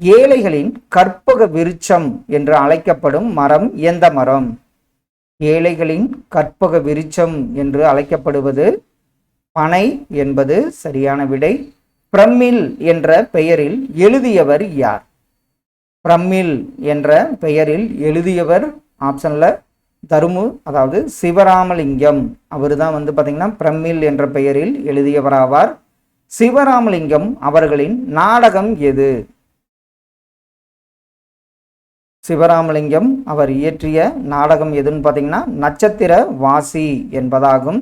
ஏழைகளின் கற்பக விருட்சம் என்று அழைக்கப்படும் மரம் எந்த மரம்? ஏழைகளின் கற்பக விருட்சம் என்று அழைக்கப்படுவது பனை என்பது சரியான விடை. பிரமிழ் என்ற பெயரில் எழுதியவர் யார்? பிரமிழ் என்ற பெயரில் எழுதியவர் ஆப்ஷன்ல தருமு, அதாவது சிவராமலிங்கம். அவர் தான் பார்த்தீங்கன்னா பிரமிழ் என்ற பெயரில் எழுதியவராவார். சிவராமலிங்கம் அவர்களின் நாடகம் எது? சிவராமலிங்கம் அவர் இயற்றிய நாடகம் எதுன்னு பார்த்தீங்கன்னா நட்சத்திர வாசி என்பதாகும்.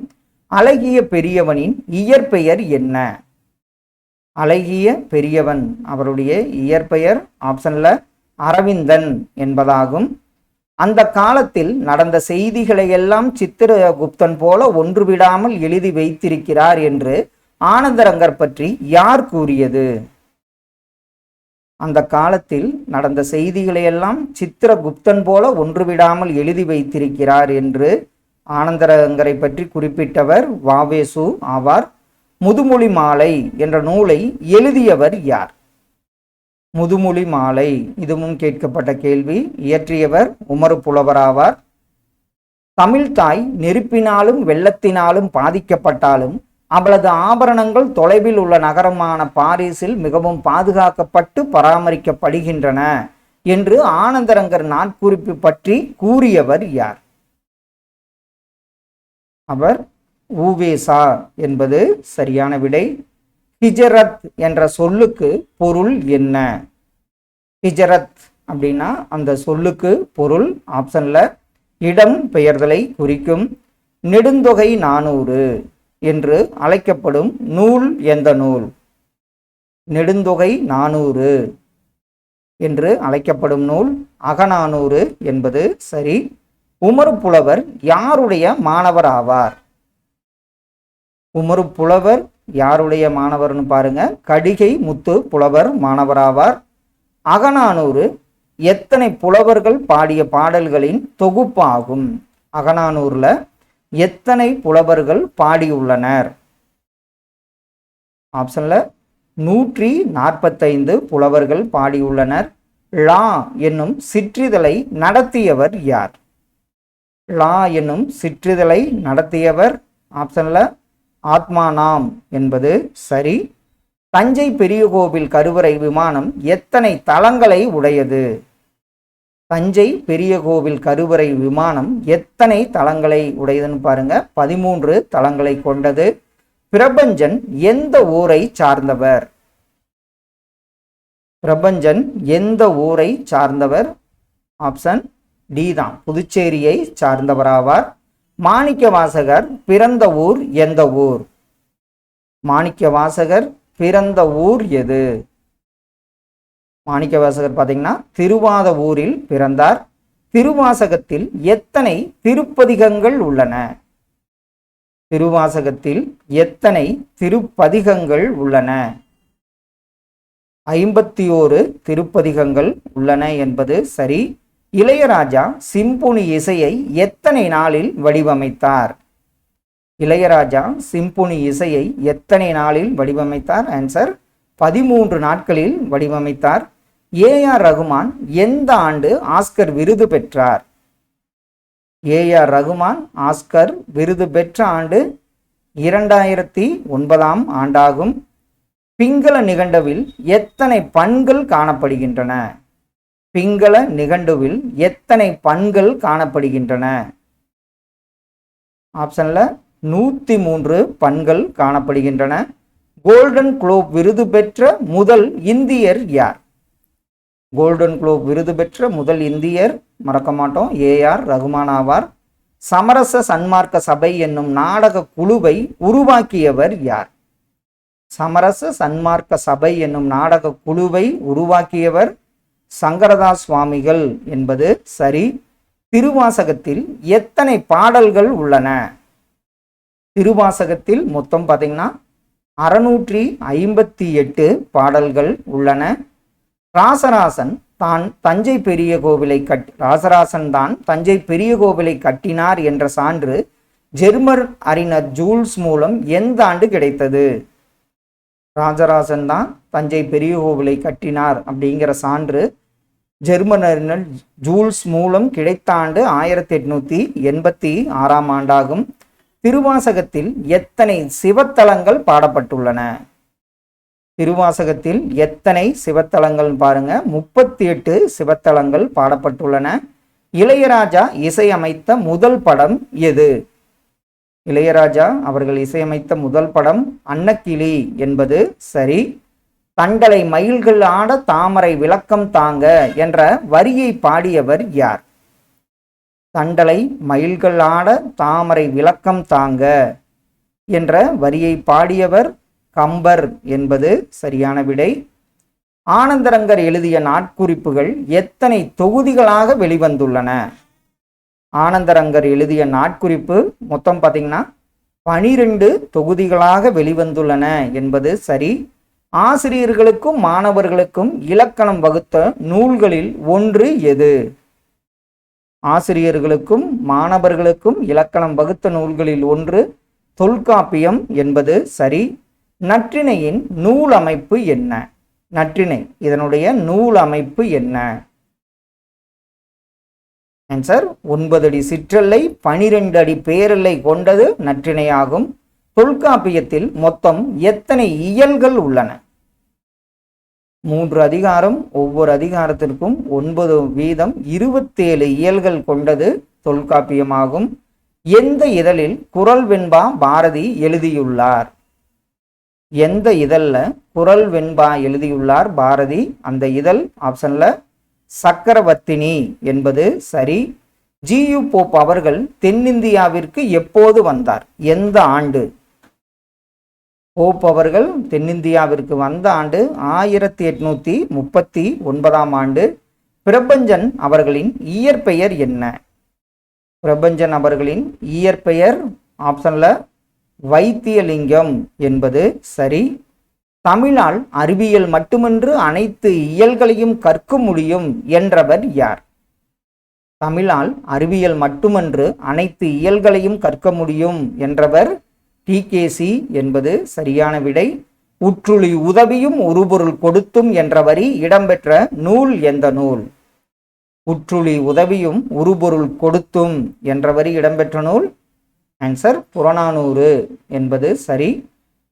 அழகிய பெரியவனின் இயற்பெயர் என்ன? அழகிய பெரியவன் அவருடைய இயற்பெயர் ஆப்ஷன்ல அரவிந்தன் என்பதாகும். அந்த காலத்தில் நடந்த செய்திகளை எல்லாம் சித்திரகுப்தன் போல ஒன்றுவிடாமல் எழுதி வைத்திருக்கிறார் என்று ஆனந்தரங்கர் பற்றி யார் கூறியது? அந்த காலத்தில் நடந்த செய்திகளை எல்லாம் சித்திரகுப்தன் போல ஒன்றுவிடாமல் எழுதி வைத்திருக்கிறார் என்று ஆனந்தரங்கரை பற்றி குறிப்பிட்டவர் வாவேசு ஆவார். முதுமொழி மாலை என்ற நூலை எழுதியவர் யார்? முதுமொழி மாலை இதுவும் கேட்கப்பட்ட கேள்வி. இயற்றியவர் உமறு புலவர் ஆவார். தமிழ்தாய் நெருப்பினாலும் வெள்ளத்தினாலும் பாதிக்கப்பட்டாலும் அவளது ஆபரணங்கள் தொலைவில் உள்ள நகரமான பாரிஸில் மிகவும் பாதுகாக்கப்பட்டு பராமரிக்கப்படுகின்றன என்று ஆனந்தரங்கர் நாட்குறிப்பு பற்றி கூறியவர் யார்? அவர் ஊவேசா என்பது சரியான விடை. ஹிஜரத் என்ற சொல்லுக்கு பொருள் என்ன? ஹிஜரத் அப்படின்னா அந்த சொல்லுக்கு பொருள் ஆப்ஷன்ல இடம் பெயர்தலை குறிக்கும். நெடுந்தொகை 400 என்று அழைக்கப்படும் நூல் எந்த நூல்? நெடுந்தொகை 400 என்று அழைக்கப்படும் நூல் அகநானூறு என்பது சரி. உமறு புலவர் யாருடைய மாணவர் ஆவார்? உமறு புலவர் யாருடைய மாணவர்னு பாருங்க. கடிகை முத்து புலவர் மாணவராவார். அகநானூறு எத்தனை புலவர்கள் பாடிய பாடல்களின் தொகுப்பாகும்? அகநானூறுல எத்தனை புலவர்கள் பாடியுள்ளனர்? ஆப்ஷன்ல 145 புலவர்கள் பாடியுள்ளனர். லா என்னும் சிற்றிதழை நடத்தியவர் யார்? லா என்னும் சிற்றிதழை நடத்தியவர் ஆப்ஷன்ல ஆத்மானாம் என்பது சரி. தஞ்சை பெரிய கோவில் கருவறை விமானம் எத்தனை தளங்களை உடையது? தஞ்சை பெரிய கோவில் கருவறை விமானம் எத்தனை தளங்களை உடையதுன்னு பாருங்க. 13 தளங்களை கொண்டது. பிரபஞ்சன் எந்த ஊரை சார்ந்தவர்? பிரபஞ்சன் எந்த ஊரை சார்ந்தவர்? ஆப்ஷன் டி தான், புதுச்சேரியை சார்ந்தவராவார். மாணிக்கவாசகர் பிறந்த ஊர் எந்த ஊர்? மாணிக்கவாசகர் பிறந்த ஊர் எது? மாணிக்கவாசகர் பார்த்தீங்கன்னா திருவாதவூரில் பிறந்தார். திருவாசகத்தில் எத்தனை திருப்பதிகங்கள் உள்ளன? திருவாசகத்தில் எத்தனை திருப்பதிகங்கள் உள்ளன? 51 திருப்பதிகங்கள் உள்ளன என்பது சரி. இளையராஜா சிம்பொனி இசையை எத்தனை நாளில் வடிவமைத்தார்? இளையராஜா சிம்பொனி இசையை எத்தனை நாளில் வடிவமைத்தார்? ஆன்சர் 13 நாட்களில் வடிவமைத்தார். ஏஆர் ரகுமான் எந்த ஆண்டு ஆஸ்கர் விருது பெற்றார்? ஏஆர் ரகுமான் ஆஸ்கர் விருது பெற்ற ஆண்டு 2009 ஆண்டாகும். பிங்கள நிகண்டவில் எத்தனை பண்கள் காணப்படுகின்றன? பிங்கள நிகண்டுவில் எத்தனை பண்கள் காணப்படுகின்றன? ஆப்ஷன்ல 103 பண்கள் காணப்படுகின்றன. கோல்டன் குளோப் விருது பெற்ற முதல் இந்தியர் யார்? கோல்டன் குளோப் விருது பெற்ற முதல் இந்தியர் மறக்க மாட்டோம், ஏஆர் ரகுமான் ஆவார். சமரச சன்மார்க்க சபை என்னும் நாடக குழுவை உருவாக்கியவர் யார்? சமரச சன்மார்க்க சபை என்னும் நாடக குழுவை உருவாக்கியவர் சங்கரதாஸ் சுவாமிகள் என்பது சரி. திருவாசகத்தில் எத்தனை பாடல்கள் உள்ளன? திருவாசகத்தில் மொத்தம் பார்த்தீங்கன்னா 658 பாடல்கள் உள்ளன. ராசராசன் தான் தஞ்சை பெரிய கோவிலை ராசராசன் தான் தஞ்சை பெரிய கோவிலை கட்டினார் என்ற சான்று ஜெர்மன் அறிஞர் ஜூல்ஸ் மூலம் எந்த ஆண்டு கிடைத்தது? ராஜராசன் தான் தஞ்சை பெரிய கோவிலை கட்டினார் அப்படிங்கிற சான்று ஜெர்மன் அறிஞர் ஜூல்ஸ் மூலம் கிடைத்த ஆண்டு 1886 ஆண்டாகும். திருவாசகத்தில் எத்தனை சிவத்தலங்கள் பாடப்பட்டுள்ளன? திருவாசகத்தில் எத்தனை சிவத்தலங்கள் பாருங்க, 38 சிவத்தலங்கள் பாடப்பட்டுள்ளன. இளையராஜா இசையமைத்த முதல் படம் எது? இளையராஜா அவர்கள் இசையமைத்த முதல் படம் அன்னக்கிளி என்பது சரி. தண்டலை மயில்கள் ஆட தாமரை விளக்கம் தாங்க என்ற வரியை பாடியவர் யார்? தண்டலை மயில்கள் ஆட தாமரை விளக்கம் தாங்க என்ற வரியை பாடியவர் கம்பர் என்பது சரியான விடை. ஆனந்தரங்கர் எழுதிய நாட்குறிப்புகள் எத்தனை தொகுதிகளாக வெளிவந்துள்ளன? ஆனந்தரங்கர் எழுதிய நாட்குறிப்பு மொத்தம் பார்த்தீங்கன்னா 12 தொகுதிகளாக வெளிவந்துள்ளன என்பது சரி. ஆசிரியர்களுக்கும் மாணவர்களுக்கும் இலக்கணம் வகுத்த நூல்களில் ஒன்று எது? ஆசிரியர்களுக்கும் மாணவர்களுக்கும் இலக்கணம் வகுத்த நூல்களில் ஒன்று தொல்காப்பியம் என்பது சரி. நற்றிணையின் நூல் அமைப்பு என்ன? நற்றிணை இதனுடைய நூல் அமைப்பு என்ன? ஆன்சர் 9 அடி சிற்றெல்லை 12 அடி பேரெல்லை கொண்டது நற்றிணையாகும். தொல்காப்பியத்தில் மொத்தம் எத்தனை இயல்கள் உள்ளன? 3 அதிகாரம், ஒவ்வொரு அதிகாரத்திற்கும் 9 வீதம் 27 இயல்கள் கொண்டது தொல்காப்பியமாகும். எந்த இதழில் குறள் வெண்பா பாரதி எழுதியுள்ளார்? எந்த இதழ்ல குறள் வெண்பா எழுதியுள்ளார் பாரதி? அந்த இதழ் ஆப்ஷன்ல சக்கரவர்த்தினி என்பது சரி. ஜியு போப் அவர்கள் தென்னிந்தியாவிற்கு எப்போது வந்தார்? எந்த ஆண்டு? போப் அவர்கள் தென்னிந்தியாவிற்கு வந்த ஆண்டு 1839 ஆண்டு. பிரபஞ்சன் அவர்களின் இயற்பெயர் என்ன? பிரபஞ்சன் அவர்களின் இயற்பெயர் ஆப்ஷன்ல வைத்தியலிங்கம் என்பது சரி. தமிழால் அறிவியல் மட்டுமின்றி அனைத்து இயல்களையும் கற்க முடியும் என்றவர் யார்? தமிழால் அறிவியல் மட்டுமன்று அனைத்து இயல்களையும் கற்க முடியும் என்றவர் டிகேசி என்பது சரியான விடை. உற்றுளி உதவியும் உருபொருள் கொடுத்தும் என்ற வரி இடம்பெற்ற நூல் எந்த நூல்? உற்றுளி உதவியும் உருபொருள் கொடுத்தும் என்ற வரி இடம்பெற்ற நூல் ஆன்சர் புறநானூறு என்பது சரி.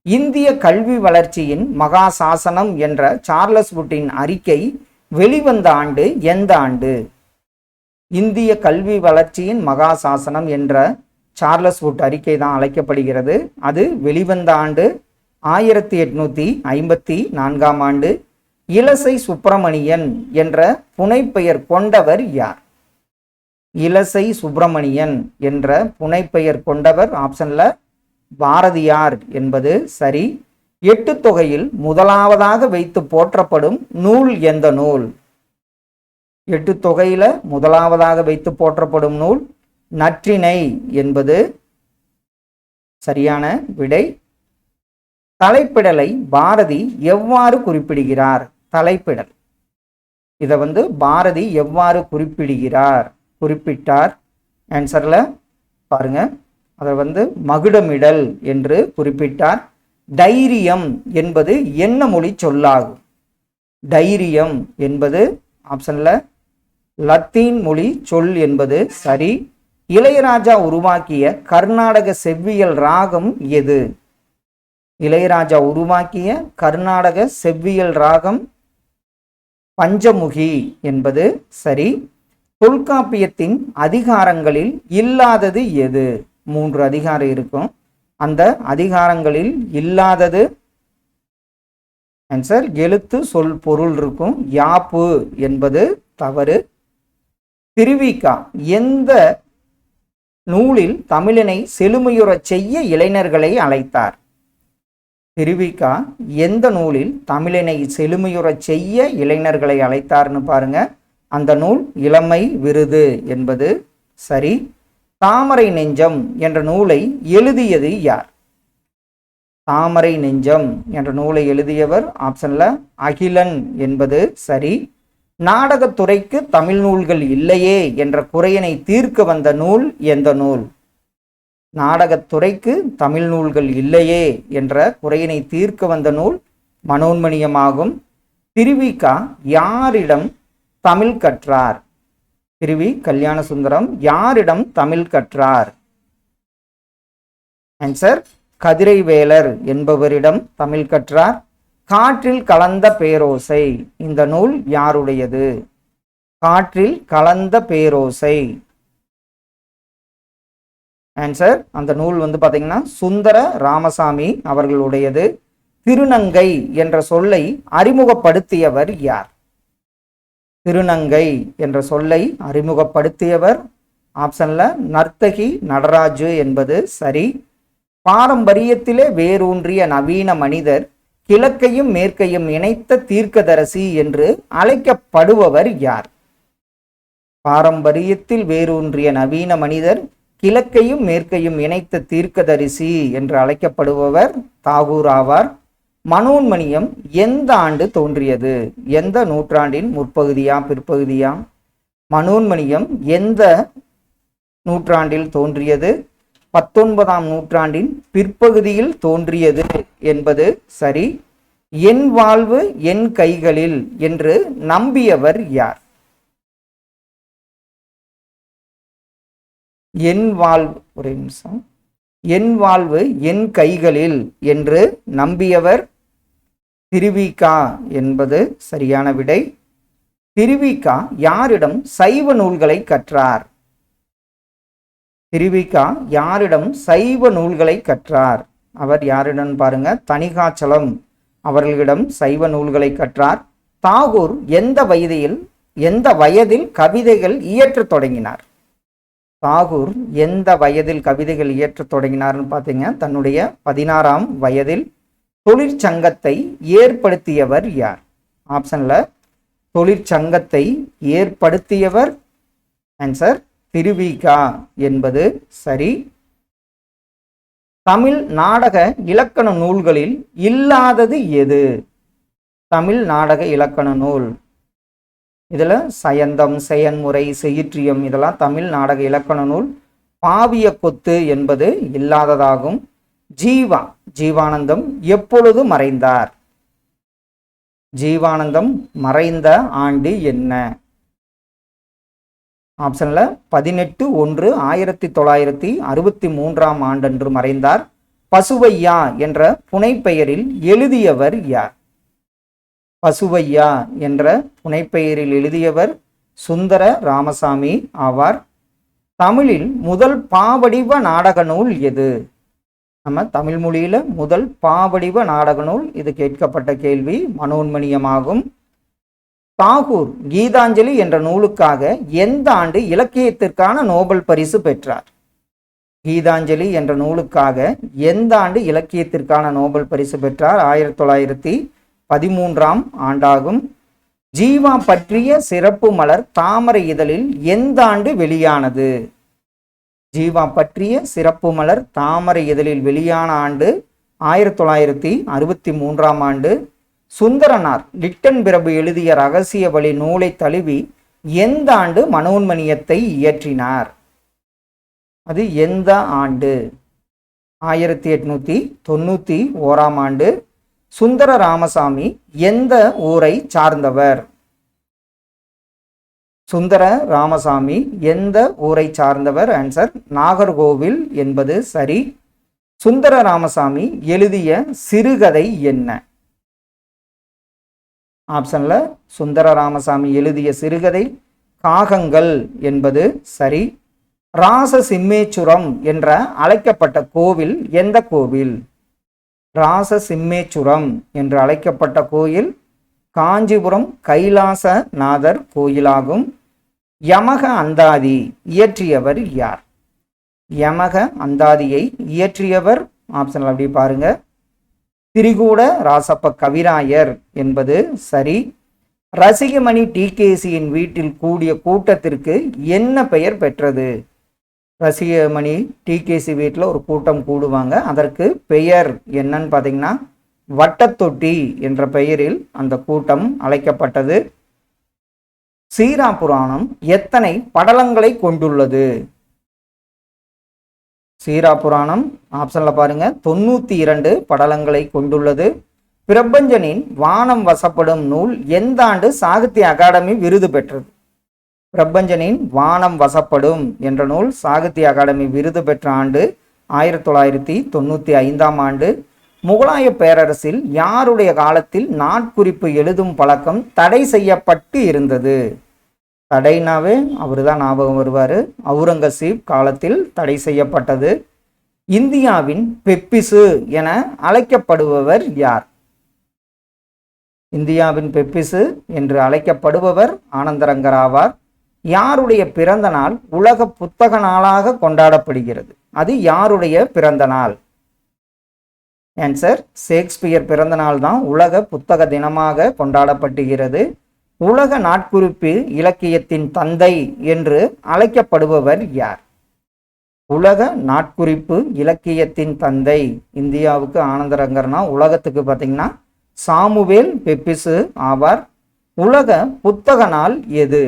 இந்திய கல்வி வளர்ச்சியின் மகா சாசனம் என்ற சார்லஸ் வுட்டின் அறிக்கை வெளிவந்த ஆண்டு எந்த ஆண்டு? இந்திய கல்வி வளர்ச்சியின் மகா சாசனம் என்ற சார்லஸ் வுட் அறிக்கை தான் அழைக்கப்படுகிறது. அது வெளிவந்த ஆண்டு 1854 ஆண்டு. இலசை சுப்பிரமணியன் என்ற புனைப்பெயர் கொண்டவர் யார்? இலசை சுப்பிரமணியன் என்ற புனைப்பெயர் கொண்டவர் ஆப்ஷன்ல பாரதியார் என்பது சரி. 8 தொகையில் முதலாவதாக வைத்து போற்றப்படும் நூல் எந்த நூல்? 8 தொகையில முதலாவதாக வைத்து போற்றப்படும் நூல் நற்றிணை என்பது சரியான விடை. தலைப்பிடலை பாரதி எவ்வாறு குறிப்பிடுகிறார்? தலைப்பிடல் இதை பாரதி எவ்வாறு குறிப்பிட்டார்? ஆன்சர்ல பாருங்க, அதை மகுடமிடல் என்று குறிப்பிட்டார். தைரியம் என்பது என்ன மொழி சொல்லாகும்? தைரியம் என்பது ஆப்ஷன்ல லத்தீன் மொழி சொல் என்பது சரி. இளையராஜா உருவாக்கிய கர்நாடக செவ்வியல் ராகம் எது? இளையராஜா உருவாக்கிய கர்நாடக செவ்வியல் ராகம் பஞ்சமுகி என்பது சரி. தொல்காப்பியத்தின் அதிகாரங்களில் இல்லாதது எது? 3 அதிகாரம் இருக்கும். அந்த அதிகாரங்களில் இல்லாதது ஆன்சர் எழுத்து சொல் பொருள் இருக்கும். யாப்பு என்பது தவறு. திருவிக்கா எந்த நூலில் தமிழினை செழுமையுறச் செய்ய இளைஞர்களை அழைத்தார்? திருவிக்கா எந்த நூலில் தமிழினை செழுமையுறச் செய்ய இளைஞர்களை அழைத்தார்னு பாருங்க. அந்த நூல் இளமை விருது என்பது சரி. தாமரை நெஞ்சம் என்ற நூலை எழுதியது யார்? தாமரை நெஞ்சம் என்ற நூலை எழுதியவர் ஆப்ஷன்ல அகிலன் என்பது சரி. நாடகத்துறைக்கு தமிழ் நூல்கள் இல்லையே என்ற குறையினை தீர்க்க வந்த நூல் எந்த நூல்? நாடகத்துறைக்கு தமிழ் நூல்கள் இல்லையே என்ற குறையினை தீர்க்க வந்த நூல் மனோன்மணியமாகும். திருவிக்கா யாரிடம் தமிழ் கற்றார்? திருவி கல்யாண சுந்தரம் யாரிடம் தமிழ் கற்றார்? ஆன்சர் கதிரைவேலர் என்பவரிடம் தமிழ் கற்றார். காற்றில் கலந்த பேரோசை இந்த நூல் யாருடையது? காற்றில் கலந்த பேரோசை ஆன்சர் அந்த நூல் பாத்தீங்கன்னா சுந்தர ராமசாமி அவர்களுடையது. திருநங்கை என்ற சொல்லை அறிமுகப்படுத்தியவர் யார்? திருநங்கை என்ற சொல்லை அறிமுகப்படுத்தியவர் ஆப்ஷன்ல நர்த்தகி நடராஜு என்பது சரி. பாரம்பரியத்திலே வேரூன்றிய நவீன மனிதர் கிழக்கையும் மேற்கையும் இணைத்த தீர்க்கதரிசி என்று அழைக்கப்படுபவர் யார்? பாரம்பரியத்தில் வேரூன்றிய நவீன மனிதர் கிழக்கையும் மேற்கையும் இணைத்த தீர்க்கதரிசி என்று அழைக்கப்படுபவர் தாகூர் ஆவார். மனோன்மணியம் எந்த ஆண்டு தோன்றியது? எந்த நூற்றாண்டின் முற்பகுதியா பிற்பகுதியா? மனோன்மணியம் எந்த நூற்றாண்டில் தோன்றியது? 19ஆம் நூற்றாண்டின் பிற்பகுதியில் தோன்றியது என்பது சரி. என் வாழ்வு என் கைகளில் என்று நம்பியவர் யார்? என் வாழ்வு ஒரே நிமிஷம். என் வாழ்வு என் கைகளில் என்று நம்பியவர் திருவிக்கா என்பது சரியான விடை. திருவிக்கா யாரிடம் சைவ நூல்களை கற்றார்? திருவிக்கா யாரிடம் சைவ நூல்களை கற்றார்? அவர் யாரிடம் பாருங்க, தணிகாச்சலம் அவர்களிடம் சைவ நூல்களை கற்றார். தாகூர் எந்த வயதில் கவிதைகள் இயற்றத் தொடங்கினார்? தாகூர் எந்த வயதில் கவிதைகள் இயற்றத் தொடங்கினார்னு பார்த்தீங்க, தன்னுடைய 16ஆம் வயதில். தொழிற்சங்கத்தை ஏற்படுத்தியவர் யார்? ஆப்ஷன்ல தொழிற்சங்கத்தை ஏற்படுத்தியவர் ஆன்சர் திருவிக்கா என்பது சரி. தமிழ் நாடக இலக்கண நூல்களில் இல்லாதது எது? தமிழ் நாடக இலக்கண நூல் இதுல சயந்தம், செயன்முறை, செயிற்றியம் இதெல்லாம் தமிழ் நாடக இலக்கண நூல். பாவிய கொத்து என்பது இல்லாததாகும். ஜீவானந்தம் எப்பொழுது மறைந்தார்? ஜீவானந்தம் மறைந்த ஆண்டு என்ன? ஆப்ஷன்ல 18/1/1963 ஆண்டன்று மறைந்தார். பசுவையா என்ற புனைப்பெயரில் எழுதியவர் யார்? பசுவையா என்ற புனைப்பெயரில் எழுதியவர் சுந்தர ராமசாமி ஆவார். தமிழில் முதல் பாவடிவ நாடக நூல் எது? நம்ம தமிழ் மொழியில முதல் பாவடிவ நாடக நூல் இது கேட்கப்பட்ட கேள்வி. மனோன்மணியமாகும். தாகூர் கீதாஞ்சலி என்ற நூலுக்காக எந்த ஆண்டு இலக்கியத்திற்கான நோபல் பரிசு பெற்றார்? கீதாஞ்சலி என்ற நூலுக்காக எந்த ஆண்டு இலக்கியத்திற்கான நோபல் பரிசு பெற்றார்? 1913ஆம் ஆண்டாகும். ஜீவா பற்றிய சிறப்பு மலர் தாமரை இதழில் எந்த ஆண்டு வெளியானது? ஜீவா பற்றிய சிறப்பு மலர் தாமரை இதழில் வெளியான ஆண்டு 1963ஆம் ஆண்டு. சுந்தரனார் லிட்டன் பிரபு எழுதிய ரகசிய வழி நூலை தழுவி எந்த ஆண்டு மனோன்மணியத்தை இயற்றினார்? அது எந்த ஆண்டு? 1891ஆம் ஆண்டு. சுந்தர ராமசாமி எந்த ஊரை சார்ந்தவர்? சுந்தர ராமசாமி எந்த ஊரை சார்ந்தவர்? ஆன்சர் நாகர்கோவில் என்பது சரி. சுந்தர ராமசாமி எழுதிய சிறுகதை என்ன? ஆப்ஷனில் சுந்தர ராமசாமி எழுதிய சிறுகதை காகங்கள் என்பது சரி. ராசசிம்மேச்சுரம் என்ற அழைக்கப்பட்ட கோவில் எந்த கோவில்? ராசசிம்மேச்சுரம் என்று அழைக்கப்பட்ட கோயில் காஞ்சிபுரம் கைலாசநாதர் கோயிலாகும். யமக அந்தாதி இயற்றியவர் யார்? யமக அந்தாதியை இயற்றியவர் ஆப்ஷனில் அப்படி பாருங்க, திரிகூட ராசப்ப கவிராயர் என்பது சரி. ரசிகமணி டிகேசியின் வீட்டில் கூடிய கூட்டத்திற்கு என்ன பெயர் பெற்றது? ரசிகமணி டிகேசி வீட்டில் ஒரு கூட்டம் கூடுவாங்க, அதற்கு பெயர் என்னன்னு பார்த்தீங்கன்னா வட்டத்தொட்டி என்ற பெயரில் அந்த கூட்டம் அழைக்கப்பட்டது. சீரா புராணம் எத்தனை படலங்களை கொண்டுள்ளது? சீரா புராணம் ஆப்ஷன்ல பாருங்க 92 படலங்களை கொண்டுள்ளது. பிரபஞ்சனின் வானம் வசப்படும் நூல் எந்த ஆண்டு சாகித்ய அகாடமி விருது பெற்றது? பிரபஞ்சனின் வானம் வசப்படும் என்ற நூல் சாகித்ய அகாடமி விருது பெற்ற ஆண்டு 1995ஆம் ஆண்டு. முகலாய பேரரசில் யாருடைய காலத்தில் நாட்குறிப்பு எழுதும் பழக்கம் தடை செய்யப்பட்டு இருந்தது? தடைனாவே அவர் தான் ஞாபகம் வருவார். அவுரங்கசீப் காலத்தில் தடை செய்யப்பட்டது. இந்தியாவின் பெப்பிசு என அழைக்கப்படுபவர் யார்? இந்தியாவின் பெப்பிசு என்று அழைக்கப்படுபவர் ஆனந்தரங்கர் ஆவார். யாருடைய பிறந்த நாள் உலக புத்தக நாளாக கொண்டாடப்படுகிறது? அது யாருடைய பிறந்த நாள்? ஆன்சர் ஷேக்ஸ்பியர் பிறந்த நாள் தான் உலக புத்தக தினமாக கொண்டாடப்படுகிறது. உலக நாட்குறிப்பு இலக்கியத்தின் தந்தை என்று அழைக்கப்படுபவர் யார்? உலக நாட்குறிப்பு இலக்கியத்தின் தந்தை இந்தியாவுக்கு ஆனந்தரங்கர்னா, உலகத்துக்கு பார்த்தீங்கன்னா சாமுவேல் பெப்பிசு ஆவார். உலக புத்தக நாள் எது?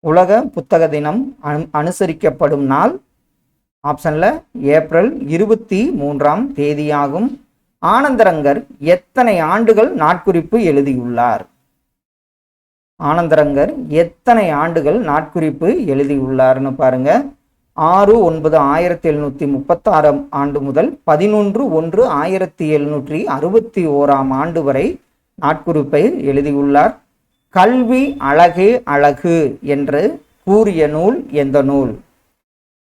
உலக புத்தக தினம் அனுசரிக்கப்படும் நாள் ஆப்ஷன்ல ஏப்ரல் 23ஆம் தேதியாகும். ஆனந்தரங்கர் எத்தனை ஆண்டுகள் நாட்குறிப்பு எழுதியுள்ளார்? ஆனந்தரங்கர் எத்தனை ஆண்டுகள் நாட்குறிப்பு எழுதியுள்ளார்னு பாருங்க. 6/9/1736 ஆண்டு முதல் 11/1/1761 ஆண்டு வரை நாட்குறிப்பை எழுதியுள்ளார். கல்வி அழகே அழகு என்று கூறிய நூல் எந்த நூல்?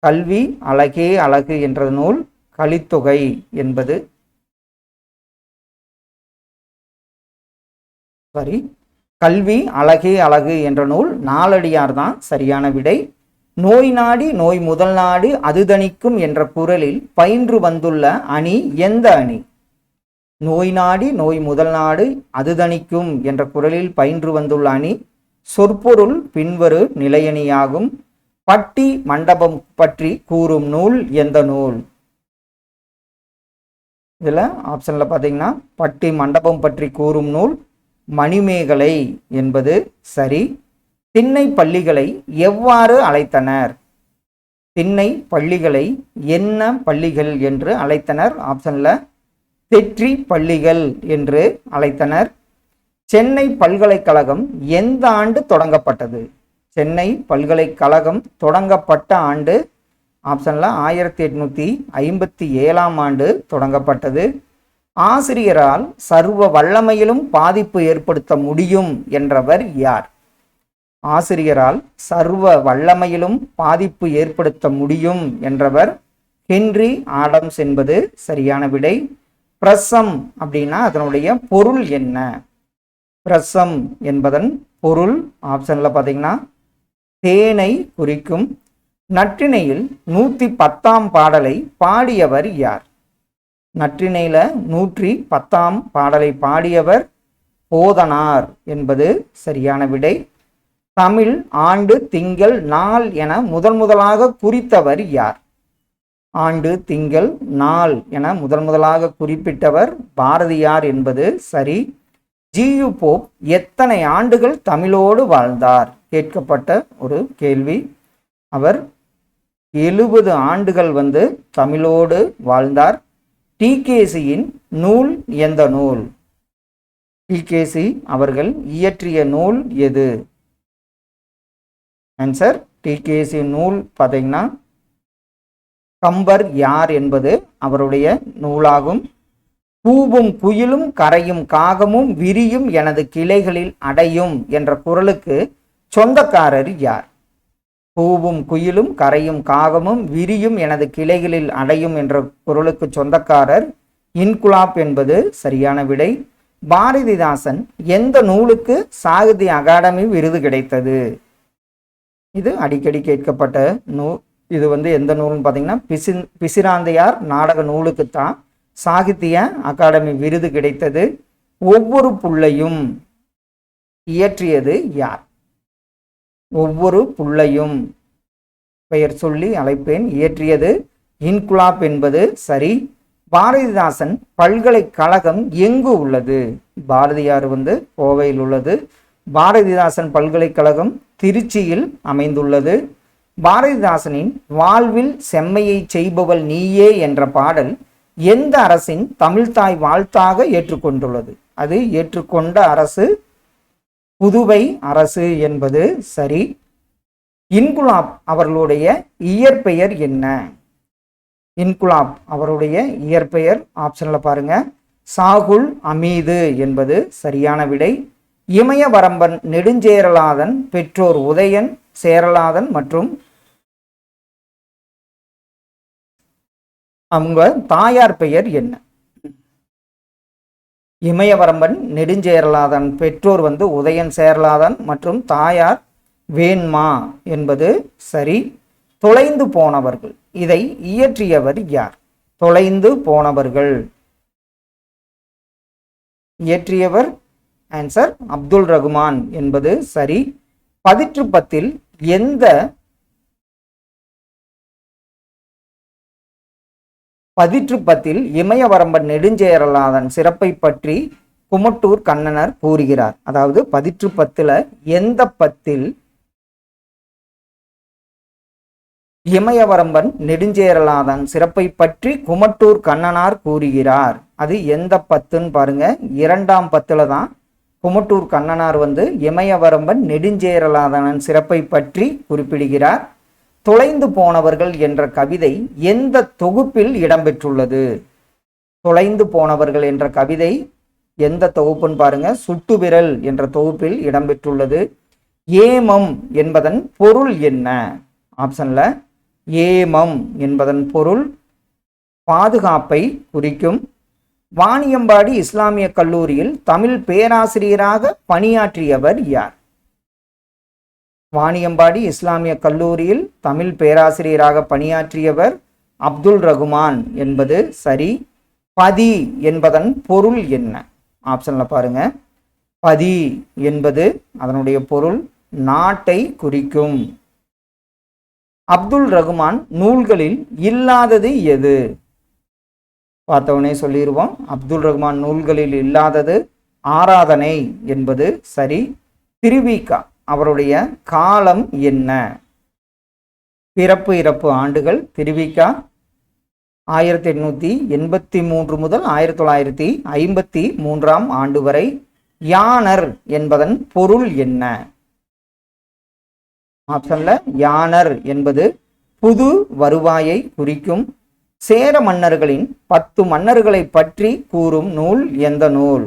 கல்வி அழகே அழகு என்ற நூல் கலித்தொகை என்பது சரி. கல்வி அழகே அழகு என்ற நூல் நாலடியார் தான் சரியான விடை. நோய் நாடி நோய் முதல் நாடு அது தணிக்கும் என்ற குறளில் பயின்று வந்துள்ள அணி எந்த அணி? நோய் நாடி நோய் முதல் நாடு அது தணிக்கும் என்ற குறளில் பயின்று வந்துள்ள அணி சொற்பொருள் பின்வரு நிலையணியாகும். பட்டி மண்டபம் பற்றி கூறும் நூல் எந்த நூல்? இதுல ஆப்ஷன்ல பாத்தீங்கன்னா பட்டி மண்டபம் பற்றி கூறும் நூல் மணிமேகலை என்பது சரி. திண்ணை பள்ளிகளை எவ்வாறு அழைத்தனர்? திண்ணை பள்ளிகளை என்ன பள்ளிகள் என்று அழைத்தனர்? ஆப்ஷன்ல தெற்றி பள்ளிகள் என்று அழைத்தனர். சென்னை பல்கலைக்கழகம் எந்த ஆண்டு தொடங்கப்பட்டது? சென்னை பல்கலைக்கழகம் தொடங்கப்பட்ட ஆண்டு ஆப்ஷன்ல 1857ஆம் ஆண்டு தொடங்கப்பட்டது. ஆசிரியரால் சர்வ வல்லமையிலும் பாதிப்பு ஏற்படுத்த முடியும் என்றவர் யார்? ஆசிரியரால் சர்வ வல்லமையிலும் பாதிப்பு ஏற்படுத்த முடியும் என்றவர் ஹென்றி ஆடம்ஸ் என்பது சரியான விடை. பிரசம் அப்படின்னா அதனுடைய பொருள் என்ன? பிரசம் என்பதன் பொருள் ஆப்ஷன்ல பார்த்தீங்கன்னா தேனை குறிக்கும். நற்றிணையில் 110ஆம் பாடலை பாடியவர் யார்? நற்றிணையில 110ஆம் பாடலை பாடியவர் போதனார் என்பது சரியான விடை. தமிழ் ஆண்டு திங்கள் நாள் என முதலாக குறித்தவர் யார்? ஆண்டு திங்கள் நாள் என முதலாக குறிப்பிட்டவர் பாரதியார் என்பது சரி. ஜியு போப் எத்தனை ஆண்டுகள் தமிழோடு வாழ்ந்தார்? கேட்கப்பட்ட ஒரு கேள்வி. அவர் 70 ஆண்டுகள் தமிழோடு வாழ்ந்தார். டிகேசியின் நூல் எந்த நூல்? டிகேசி அவர்கள் இயற்றிய நூல் எது? ஆன்சர் டிகேசி நூல் பார்த்தீங்கன்னா கம்பர் யார் என்பது அவருடைய நூலாகும். பூவும் குயிலும் கரையும் காகமும் விரியும் எனது கிளைகளில் அடையும் என்ற குறளுக்கு சொந்தக்காரர் யார்? பூவும் குயிலும் கரையும் காகமும் விரியும் எனது கிளைகளில் அடையும் என்ற குறளுக்கு சொந்தக்காரர் இன்குலாப் என்பது சரியான விடை. பாரதிதாசன் எந்த நூலுக்கு சாகித்ய அகாடமி விருது கிடைத்தது? இது அடிக்கடி கேட்கப்பட்ட நூல். இது எந்த நூல்னு பார்த்தீங்கன்னா பிசிராந்தையார் நாடக நூலுக்குத்தான் சாகித்ய அகாடமி விருது கிடைத்தது. ஒவ்வொரு புள்ளையும் இயற்றியது யார்? ஒவ்வொரு புள்ளையும் பெயர் சொல்லி அழைப்பேன் இயற்றியது இன்குலாப் என்பது சரி. பாரதிதாசன் பல்கலைக்கழகம் எங்கு உள்ளது? பாரதியார் கோவையில் உள்ளது. பாரதிதாசன் பல்கலைக்கழகம் திருச்சியில் அமைந்துள்ளது. பாரதிதாசனின் வாழ்வில் செம்மையை செய்பவள் நீயே என்ற பாடல் எந்த அரசின் தமிழ்தாய் வாழ்த்தாக ஏற்றுக்கொண்டுள்ளது? அது ஏற்றுக்கொண்ட அரசு புதுவை அரசு என்பது சரி. இன்குலாப் அவர்களுடைய இயற்பெயர் என்ன? இன்குலாப் அவருடைய இயற்பெயர் ஆப்ஷன்ல பாருங்க, சாகுல் அமீது என்பது சரியான விடை. இமயவரம்பன் நெடுஞ்சேரலாதன் பெற்றோர் உதயன், சேரலாதன் மற்றும் அவங்க தாயார் பெயர் என்ன? இமயவரம்பன் நெடுஞ்சேரலாதன் பெற்றோர் உதயன், சேரலாதன் மற்றும் தாயார் வேண்மா என்பது சரி. தொலைந்து போனவர்கள் இதை இயற்றியவர் யார்? தொலைந்து போனவர்கள் இயற்றியவர் ஆன்சர் அப்துல் ரகுமான் என்பது சரி. பதிற்றுப்பத்தில் இமயவரம்பன் நெடுஞ்சேரலாதன் சிறப்பை பற்றி குமட்டூர் கண்ணனர் கூறுகிறார். அதாவது பதிற்றுப்பத்துல எந்த பத்தில் இமயவரம்பன் நெடுஞ்சேரலாதன் சிறப்பை பற்றி குமட்டூர் கண்ணனார் கூறுகிறார்? அது எந்த பத்துன்னு பாருங்க, 2ஆம் பத்துல தான் குமட்டூர் கண்ணனார் இமயவரம்பன் நெடுஞ்சேரலாதன் சிறப்பை பற்றி குறிப்பிடுகிறார். தொலைந்து போனவர்கள் என்ற கவிதை எந்த தொகுப்பில் இடம்பெற்றுள்ளது? தொலைந்து போனவர்கள் என்ற கவிதை எந்த தொகுப்புன்னு பாருங்க, சுட்டுவிரல் என்ற தொகுப்பில் இடம்பெற்றுள்ளது. ஏமம் என்பதன் பொருள் என்ன? ஆப்ஷன்ல ஏமம் என்பதன் பொருள் பாதுகாப்பை குறிக்கும். வாணியம்பாடி இஸ்லாமிய கல்லூரியில் தமிழ் பேராசிரியராக பணியாற்றியவர் யார்? வாணியம்பாடி இஸ்லாமிய கல்லூரியில் தமிழ் பேராசிரியராக பணியாற்றியவர் அப்துல் ரகுமான் என்பது சரி. பதி என்பதன் பொருள் என்ன? ஆப்ஷன்ல பாருங்க, பதி என்பது அதனுடைய பொருள் நாட்டை குறிக்கும். அப்துல் ரகுமான் நூல்களில் இல்லாதது எது? பார்த்தவனே சொல்லிடுவோம். அப்துல் ரகுமான் நூல்களில் இல்லாதது ஆராதனை என்பது சரி. திருவிகா அவருடைய காலம் என்ன? பிறப்பு இறப்பு ஆண்டுகள் திருவிகா 1883 முதல் 1953 ஆண்டு வரை. யானர் என்பதன் பொருள் என்ன? ஆப்ஷன்ல யானர் என்பது புது வருவாயை குறிக்கும். சேர மன்னர்களின் 10 மன்னர்களை பற்றி கூறும் நூல் எந்த நூல்?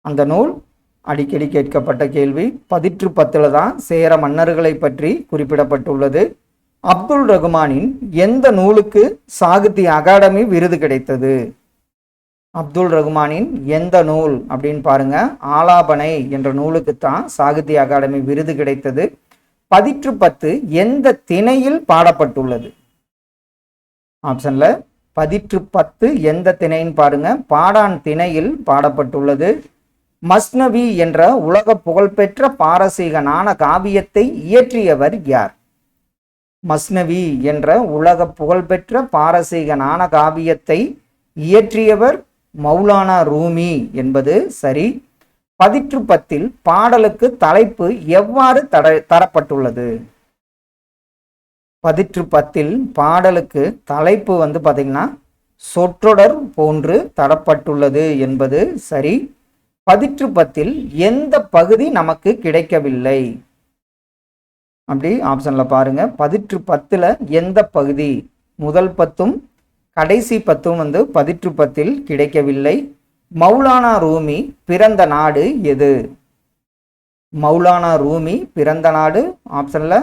அந்த நூல் அடிக்கடி கேட்கப்பட்ட கேள்வி. பதிற்றுப்பத்துல தான் சேர மன்னர்களை பற்றி குறிப்பிடப்பட்டுள்ளது. அப்துல் ரகுமானின் எந்த நூலுக்கு சாகித்ய அகாடமி விருது கிடைத்தது? அப்துல் ரகுமானின் எந்த நூல் அப்படின்னு பாருங்க, ஆலாபனை என்ற நூலுக்குத்தான் சாகித்ய அகாடமி விருது கிடைத்தது. பதிற்றுப்பத்து எந்த திணையில் பாடப்பட்டுள்ளது? ஆப்ஷன்ல பதிற்றுப்பத்து எந்த திணைன்னு பாருங்க, பாடான் திணையில் பாடப்பட்டுள்ளது. மஸ்னவி என்ற உலக புகழ்பெற்ற பாரசீக நாண காவியத்தை இயற்றியவர் யார்? மஸ்னவி என்ற உலக புகழ்பெற்ற பாரசீக நாண காவியத்தை இயற்றியவர் மௌலானா ரூமி என்பது சரி. பதிற்றுப்பத்தில் பாடலுக்கு தலைப்பு எவ்வாறு தரப்பட்டுள்ளது? பதிற்றுப்பத்தில் பாடலுக்கு தலைப்பு பார்த்தீங்கன்னா சொற்றொடர் போன்று தரப்பட்டுள்ளது என்பது சரி. பதிற்றுப்பத்தில் எந்த பகுதி நமக்கு கிடைக்கவில்லை? அப்படி ஆப்ஷன்ல பாருங்க, பதிற்றுப்பத்துல எந்த பகுதி? முதல் பத்தும் கடைசி 10 பதிற்று 10 கிடைக்கவில்லை. மௌலானா ரூமி பிறந்த நாடு எது? மௌலானா ரூமி பிறந்த நாடு ஆப்ஷன்ல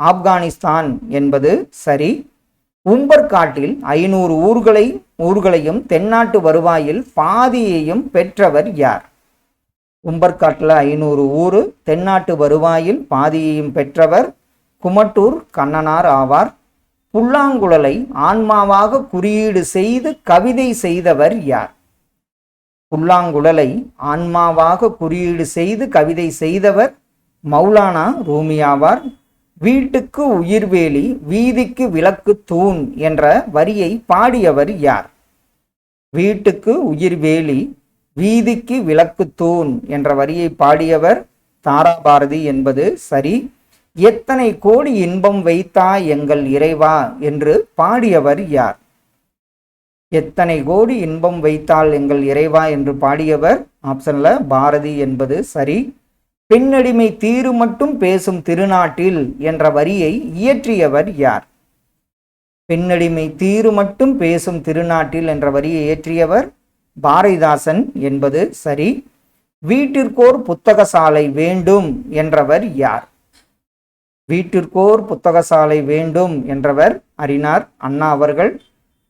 ஆப்கானிஸ்தான் என்பது சரி. உம்பர்காட்டில் 500 ஊர்களையும் தென்னாட்டு வருவாயில் பாதியையும் பெற்றவர் யார்? உம்பர்காட்டில் 500 ஊர், தென்னாட்டு வருவாயில் பாதியையும் பெற்றவர் குமட்டூர் கண்ணனார் ஆவார். புல்லாங்குழலை ஆன்மாவாக குறியீடு செய்து கவிதை செய்தவர் யார்? புல்லாங்குழலை ஆன்மாவாக குறியீடு செய்து கவிதை செய்தவர் மௌலானா ரூமி ஆவார். வீட்டுக்கு உயிர்வேலி வீதிக்கு விளக்கு தூண் என்ற வரியை பாடியவர் யார்? வீட்டுக்கு உயிர்வேலி வீதிக்கு விளக்கு தூண் என்ற வரியை பாடியவர் தாராபாரதி என்பது சரி. எத்தனை கோடி இன்பம் வைத்தாய் எங்கள் இறைவா என்று பாடியவர் யார்? எத்தனை கோடி இன்பம் வைத்தால் எங்கள் இறைவா என்று பாடியவர் ஆப்ஷன்ல பாரதி என்பது சரி. பெண்ணடிமை தீரு மட்டும் பேசும் திருநாட்டில் என்ற வரியை இயற்றியவர் யார்? பெண்ணடிமை தீரு மட்டும் பேசும் திருநாட்டில் என்ற வரியை இயற்றியவர் பாரதிதாசன் என்பது சரி. வீட்டிற்கோர் புத்தகசாலை வேண்டும் என்றவர் யார்? வீட்டிற்கோர் புத்தகசாலை வேண்டும் என்றவர் அறிஞர் அண்ணா அவர்கள்.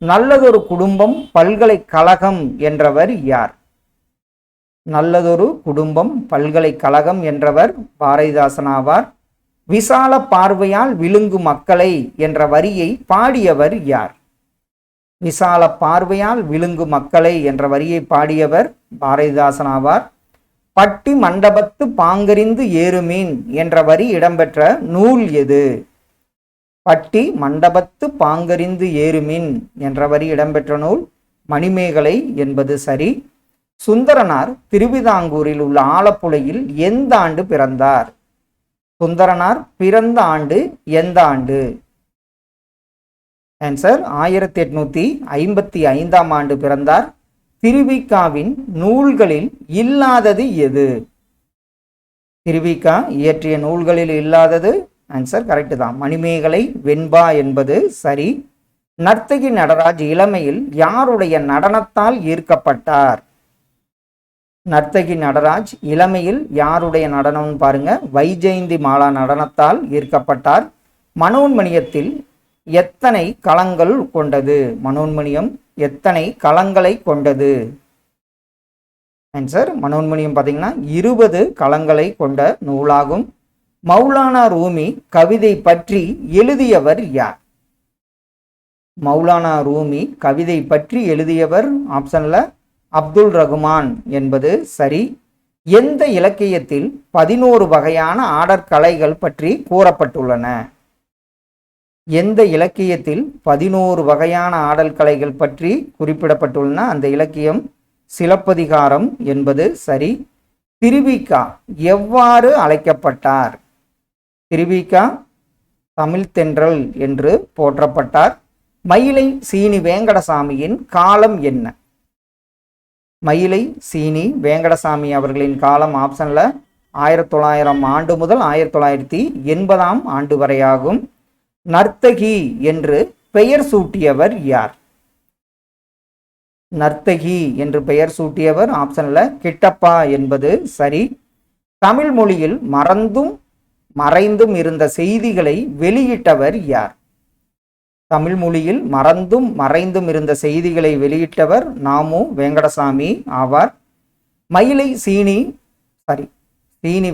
நல்லதொரு குடும்பம் பல்கலைக்கழகம் என்றவர் யார்? நல்லதொரு குடும்பம் பல்கலைக்கழகம் என்றவர் பாரதிதாசன் ஆவார். விசால பார்வையால் விழுங்கு மக்களை என்ற வரியை பாடியவர் யார்? விசால பார்வையால் விழுங்கு மக்களை என்ற வரியை பாடியவர் பாரதிதாசன் ஆவார். பட்டி மண்டபத்து பாங்கறிந்து ஏறுமீன் என்ற வரி இடம்பெற்ற நூல் எது? பட்டி மண்டபத்து பாங்கறிந்து ஏறுமீன் என்ற வரி இடம்பெற்ற நூல் மணிமேகலை என்பது சரி. சுந்தரனார் திருவிதாங்கூரில் உள்ள ஆலப்புழையில் எந்த ஆண்டு பிறந்தார்? சுந்தரனார் பிறந்த ஆண்டு எந்த ஆண்டு? ஆன்சர் 1855 ஆண்டு பிறந்தார். திருவிக்காவின் நூல்களில் இல்லாதது எது? திருவிக்கா இயற்றிய நூல்களில் இல்லாதது ஆன்சர் கரெக்ட் தான், மணிமேகலை வெண்பா என்பது சரி. நர்த்தகி நடராஜ் இளமையில் யாருடைய நடனத்தால் ஈர்க்கப்பட்டார்? நர்த்தகி நடராஜ் இளமையில் யாருடைய நடனம் பாருங்க, வைஜெயந்தி மாலா நடனத்தால் ஈர்க்கப்பட்டார். மனோன்மணியத்தில் எத்தனை களங்கள் கொண்டது? மனோன்மணியம் எத்தனை களங்களை கொண்டது? ஆன்சர் மனோன்மணியம் பார்த்தீங்கன்னா 20 களங்களை கொண்ட நூலாகும். மௌலானா ரூமி கவிதை பற்றி எழுதியவர் யார்? மௌலானா ரூமி கவிதை பற்றி எழுதியவர் ஆப்ஷன்ல அப்துல் ரகுமான் என்பது சரி. எந்த இலக்கியத்தில் 11 வகையான ஆடற்கலைகள் பற்றி கூறப்பட்டுள்ளன? எந்த இலக்கியத்தில் 11 வகையான ஆடல் கலைகள் பற்றி குறிப்பிடப்பட்டுள்ளன? அந்த இலக்கியம் சிலப்பதிகாரம் என்பது சரி. திருவிக்கா எவ்வாறு அழைக்கப்பட்டார்? திருவிக்கா தமிழ் தென்றல் என்று போற்றப்பட்டார். மயிலை சீனி வேங்கடசாமியின் காலம் என்ன? மயிலை சீனி வேங்கடசாமி அவர்களின் காலம் ஆப்ஷன்ல 1900 ஆண்டு முதல் 1980 ஆண்டு வரையாகும். நர்த்தகி என்று பெயர் சூட்டியவர் யார்? நர்த்தகி என்று பெயர் சூட்டியவர் ஆப்ஷன்ல கிட்டப்பா என்பது சரி. தமிழ் மொழியில் மறந்தும் மறைந்தும் இருந்த செய்திகளை வெளியிட்டவர் யார்? தமிழ் மொழியில் மறந்தும் மறைந்தும் இருந்த செய்திகளை வெளியிட்டவர் நாமு வேங்கடசாமி ஆவார். மயிலை சீனி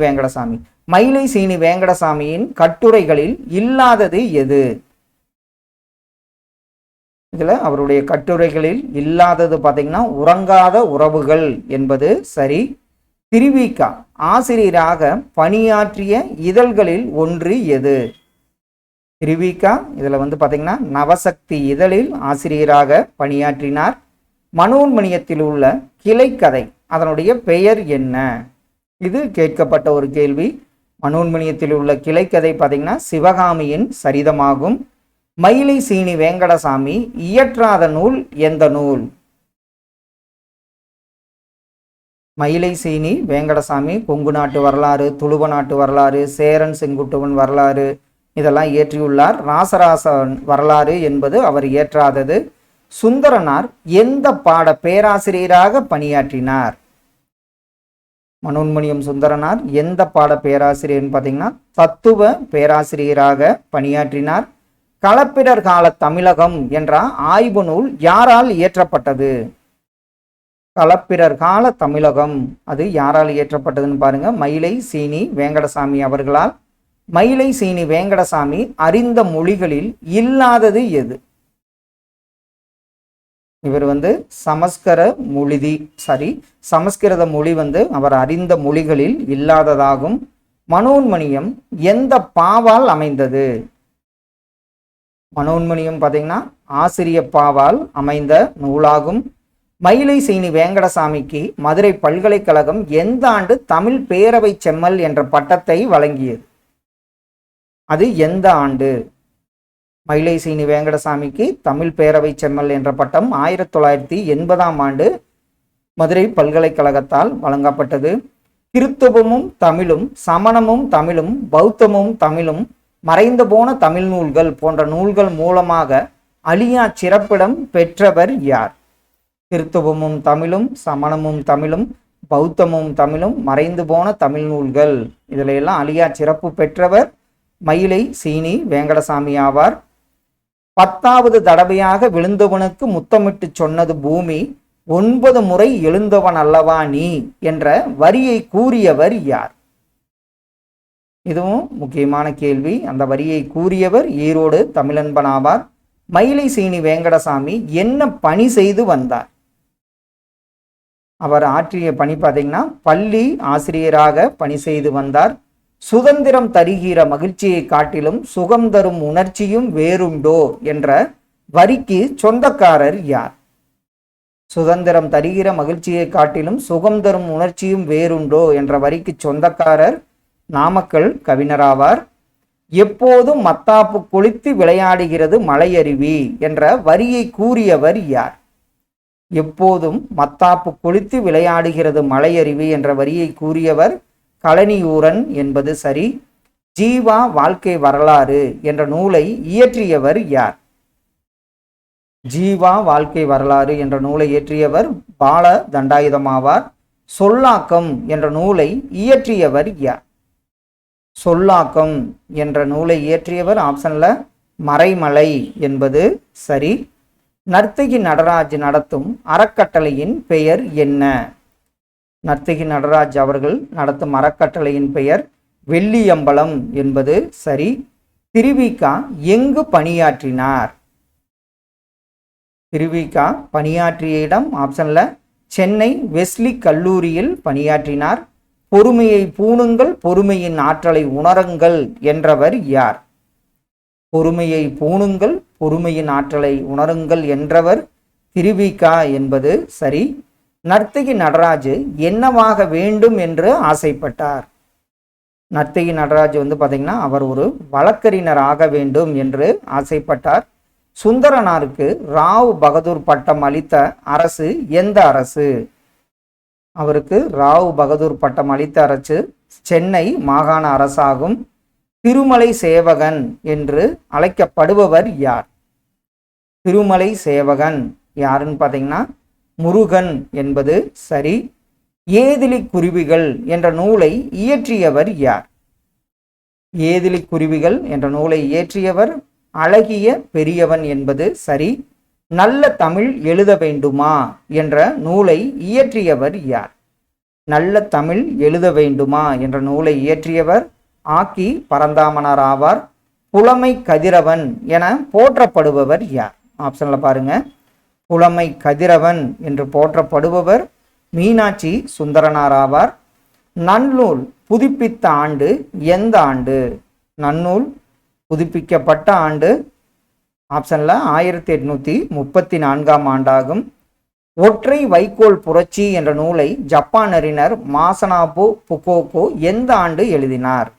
வேங்கடசாமி மயிலை சீனி வேங்கடசாமியின் கட்டுரைகளில் இல்லாதது எது? இதுல அவருடைய கட்டுரைகளில் இல்லாதது பார்த்தீங்கன்னா உறங்காத உறவுகள் என்பது சரி. திருவிக்கா ஆசிரியராக பணியாற்றிய இதழ்களில் ஒன்று எது? திருவிக்கா இதுல பார்த்தீங்கன்னா நவசக்தி இதழில் ஆசிரியராக பணியாற்றினார். மனோன்மணியத்தில் உள்ள கிளைக்கதை அதனுடைய பெயர் என்ன? இது கேட்கப்பட்ட ஒரு கேள்வி. மனோன்மணியத்தில் உள்ள கிளைக்கதை பார்த்தீங்கன்னா சிவகாமியின் சரிதமாகும். மயிலை சீனி வேங்கடசாமி இயற்றாத நூல் எந்த நூல்? மயிலை சீனி வேங்கடசாமி கொங்கு நாட்டு வரலாறு, துளுவ நாட்டு வரலாறு, சேரன் செங்குட்டுவன் வரலாறு இதெல்லாம் இயற்றியுள்ளார். ராசராச வரலாறு என்பது அவர் இயற்றாதது. சுந்தரனார் எந்த பாட பேராசிரியராக பணியாற்றினார்? மனோன்மணியம் சுந்தரனார் எந்த பாட பேராசிரியர்னு பார்த்தீங்கன்னா தத்துவ பேராசிரியராக பணியாற்றினார். களப்பிரர் கால தமிழகம் என்ற ஆய்வு நூல் யாரால் இயற்றப்பட்டது? களப்பிரர் கால தமிழகம் அது யாரால் இயற்றப்பட்டதுன்னு பாருங்க. மயிலை சீனி வேங்கடசாமி அவர்களால். மயிலை சீனி வேங்கடசாமி அறிந்த மொழிகளில் இல்லாதது எது? இவர் சமஸ்கிருத மொழி அவர் அறிந்த மொழிகளில் இல்லாததாகும். மனோன்மணியம் எந்த பாவால் அமைந்தது? மனோன்மணியம் பார்த்தீங்கன்னா ஆசிரிய பாவால் அமைந்த நூலாகும். மயிலை சீனி வேங்கடசாமிக்கு மதுரை பல்கலைக்கழகம் எந்த ஆண்டு தமிழ் பேரவை செம்மல் என்ற பட்டத்தை வழங்கியது? அது எந்த ஆண்டு? மயிலை சீனி வேங்கடசாமிக்கு தமிழ் பேரவை செம்மல் என்ற பட்டம் 1980 ஆண்டு மதுரை பல்கலைக்கழகத்தால் வழங்கப்பட்டது. கிறித்துவமும் தமிழும், சமணமும் தமிழும், பௌத்தமும் தமிழும், மறைந்து போன தமிழ் நூல்கள் போன்ற நூல்கள் மூலமாக அழியா சிறப்பிடம் பெற்றவர் யார்? கிறித்துவமும் தமிழும், சமணமும் தமிழும், பௌத்தமும் தமிழும், மறைந்து போன தமிழ் நூல்கள் இதில் எல்லாம் அழியா சிறப்பு பெற்றவர் மயிலை சீனி வேங்கடசாமி ஆவார். 10வது தடவையாக விழுந்தவனுக்கு முத்தமிட்டு சொன்னது பூமி, 9 முறை எழுந்தவன் அல்லவா நீ என்ற வரியை கூறியவர் யார்? இதுவும் முக்கியமான கேள்வி. அந்த வரியை கூறியவர் ஈரோடு தமிழன்பன் ஆவார். மயிலை சீனி வேங்கடசாமி என்ன பணி செய்து வந்தார்? அவர் ஆற்றிய பணி பார்த்தீங்கன்னா பள்ளி ஆசிரியராக பணி செய்து வந்தார். சுதந்திரம் தருகிற மகிழ்ச்சியை காட்டிலும் சுகம் தரும் உணர்ச்சியும் வேறுண்டோ என்ற வரிக்கு சொந்தக்காரர் யார்? சுதந்திரம் தருகிற மகிழ்ச்சியை காட்டிலும் சுகம் தரும் உணர்ச்சியும் வேறுண்டோ என்ற வரிக்கு சொந்தக்காரர் நாமக்கல் கவிஞராவார். எப்போதும் மத்தாப்பு கொளுத்தி விளையாடுகிறது மலையருவி என்ற வரியை கூறியவர் யார்? எப்போதும் மத்தாப்பு கொளுத்தி விளையாடுகிறது மலையருவி என்ற வரியை கூறியவர் கழனியூரன் என்பது சரி. ஜீவா வாழ்க்கை வரலாறு என்ற நூலை இயற்றியவர் யார்? ஜீவா வாழ்க்கை வரலாறு என்ற நூலை இயற்றியவர் பால தண்டாயுதமாவார். சொல்லாக்கம் என்ற நூலை இயற்றியவர் யார்? சொல்லாக்கம் என்ற நூலை இயற்றியவர் ஆப்ஷன்ல மறைமலை என்பது சரி. நர்த்தகி நடராஜ் நடத்தும் அறக்கட்டளையின் பெயர் என்ன? நர்த்தகி நடராஜ் அவர்கள் நடத்தும் அறக்கட்டளையின் பெயர் வெள்ளியம்பலம் என்பது சரி. திருவிகா எங்கு பணியாற்றினார்? திருவிகா பணியாற்றிய இடம் ஆப்ஷன்ல சென்னை வெஸ்லி கல்லூரியில் பணியாற்றினார். பொறுமையை பூணுங்கள், பொறுமையின் ஆற்றலை உணருங்கள் என்றவர் யார்? பொறுமையை பூணுங்கள், பொறுமையின் ஆற்றலை உணருங்கள் என்றவர் திருவிகா என்பது சரி. நர்த்தகி நடராஜ் என்னவாக வேண்டும் என்று ஆசைப்பட்டார்? நர்த்தகி நடராஜ் பார்த்தீங்கன்னா அவர் ஒரு வழக்கறிஞர் ஆக வேண்டும் என்று ஆசைப்பட்டார். சுந்தரனாருக்கு ராவ் பகதூர் பட்டம் அளித்த அரசு எந்த அரசு? அவருக்கு ராவ் பகதூர் பட்டம் அளித்த அரசு சென்னை மாகாண அரசாகும். திருமலை சேவகன் என்று அழைக்கப்படுபவர் யார்? திருமலை சேவகன் யாருன்னு பார்த்தீங்கன்னா முருகன் என்பது சரி. ஏதிலி குருவிகள் என்ற நூலை இயற்றியவர் யார்? ஏதிலி குருவிகள் என்ற நூலை இயற்றியவர் அழகிய பெரியவன் என்பது சரி. நல்ல தமிழ் எழுத வேண்டுமா என்ற நூலை இயற்றியவர் யார்? நல்ல தமிழ் எழுத வேண்டுமா என்ற நூலை இயற்றியவர் ஆக்கி பரந்தாமனார் ஆவார். புலமை கதிரவன் என போற்றப்படுபவர் யார்? ஆப்ஷன்ல பாருங்க. புலமை கதிரவன் என்று போற்றப்படுபவர் மீனாட்சி சுந்தரனார் ஆவார். நன்னூல் புதுப்பித்த ஆண்டு எந்த ஆண்டு? நன்னூல் புதுப்பிக்கப்பட்ட ஆண்டு ஆப்ஷன்ல 1834 ஆண்டாகும். ஒற்றை வைக்கோல் புரட்சி என்ற நூலை ஜப்பான் அறிஞர் மாசனாபு புகோகோ எந்த ஆண்டு எழுதினார்?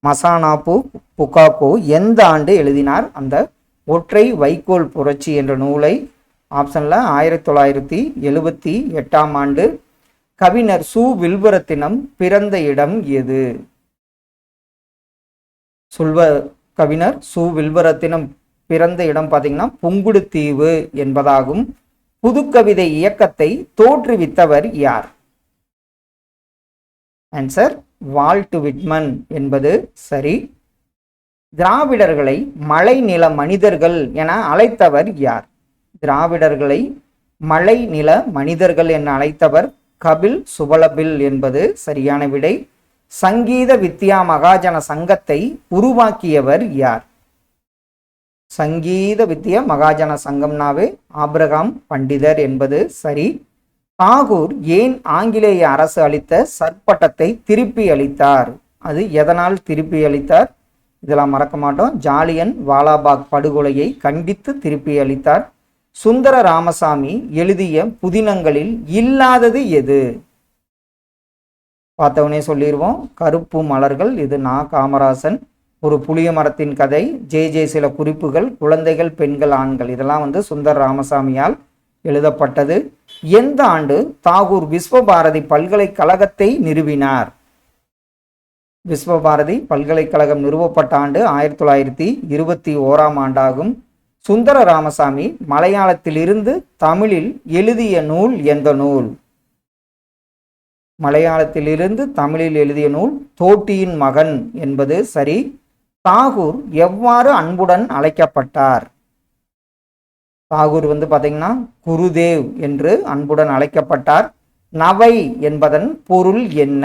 மசானாபு புகாகோ எந்த ஆண்டு எழுதினார் அந்த ஒற்றை வைக்கோல் புரட்சி என்ற நூலை? ஆப்ஷன்ல 1978 ஆண்டு. கவிஞர் சு வில்வரத்தினம் பிறந்த இடம் எது? கவிஞர் சு வில்வரத்தினம் பிறந்த இடம் பார்த்தீங்கன்னா புங்குடுதீவு என்பதாகும். புதுக்கவிதை இயக்கத்தை தோற்றுவித்தவர் யார்? ஆன்சர் வால்ட் விட்மன் என்பது சரி. திராவிடர்களை மலைநில மனிதர்கள் என அழைத்தவர் யார்? திராவிடர்களை மலைநில மனிதர்கள் என அழைத்தவர் கபில் சுபலபில் என்பது சரியான விடை. சங்கீத வித்யா மகாஜன சங்கத்தை உருவாக்கியவர் யார்? சங்கீத வித்யா மகாஜன சங்கம்னாவே ஆபிரகாம் பண்டிதர் என்பது சரி. தாகூர் ஏன் ஆங்கிலேய அரசு அளித்த சற்பட்டத்தை திருப்பி அளித்தார்? அது எதனால் திருப்பி அளித்தார்? இதெல்லாம் மறக்க மாட்டோம். ஜாலியன் வாலாபாக் படுகொலையை கண்டித்து திருப்பி அளித்தார். சுந்தர ராமசாமி எழுதிய புதினங்களில் இல்லாதது எது? பார்த்தவனே சொல்லிடுவோம். கருப்பு மலர்கள், இது நா. காமராசன். ஒரு புளிய மரத்தின் கதை, ஜே சில குறிப்புகள், குழந்தைகள், பெண்கள், ஆண்கள், இதெல்லாம் சுந்தர ராமசாமியால் எழுதப்பட்டது. எந்த ஆண்டு தாகூர் விஸ்வபாரதி பல்கலைக்கழகத்தை நிறுவினார்? விஸ்வபாரதி பல்கலைக்கழகம் நிறுவப்பட்ட ஆண்டு 1921ஆம் ஆண்டாகும். சுந்தர ராமசாமி மலையாளத்திலிருந்து தமிழில் எழுதிய நூல் எந்த நூல்? மலையாளத்திலிருந்து தமிழில் எழுதிய நூல் தோட்டியின் மகன் என்பது சரி. தாகூர் எவ்வாறு அன்புடன் அழைக்கப்பட்டார்? தாகூர் பார்த்தீங்கன்னா குருதேவ் என்று அன்புடன் அழைக்கப்பட்டார். நவை என்பதன் பொருள் என்ன?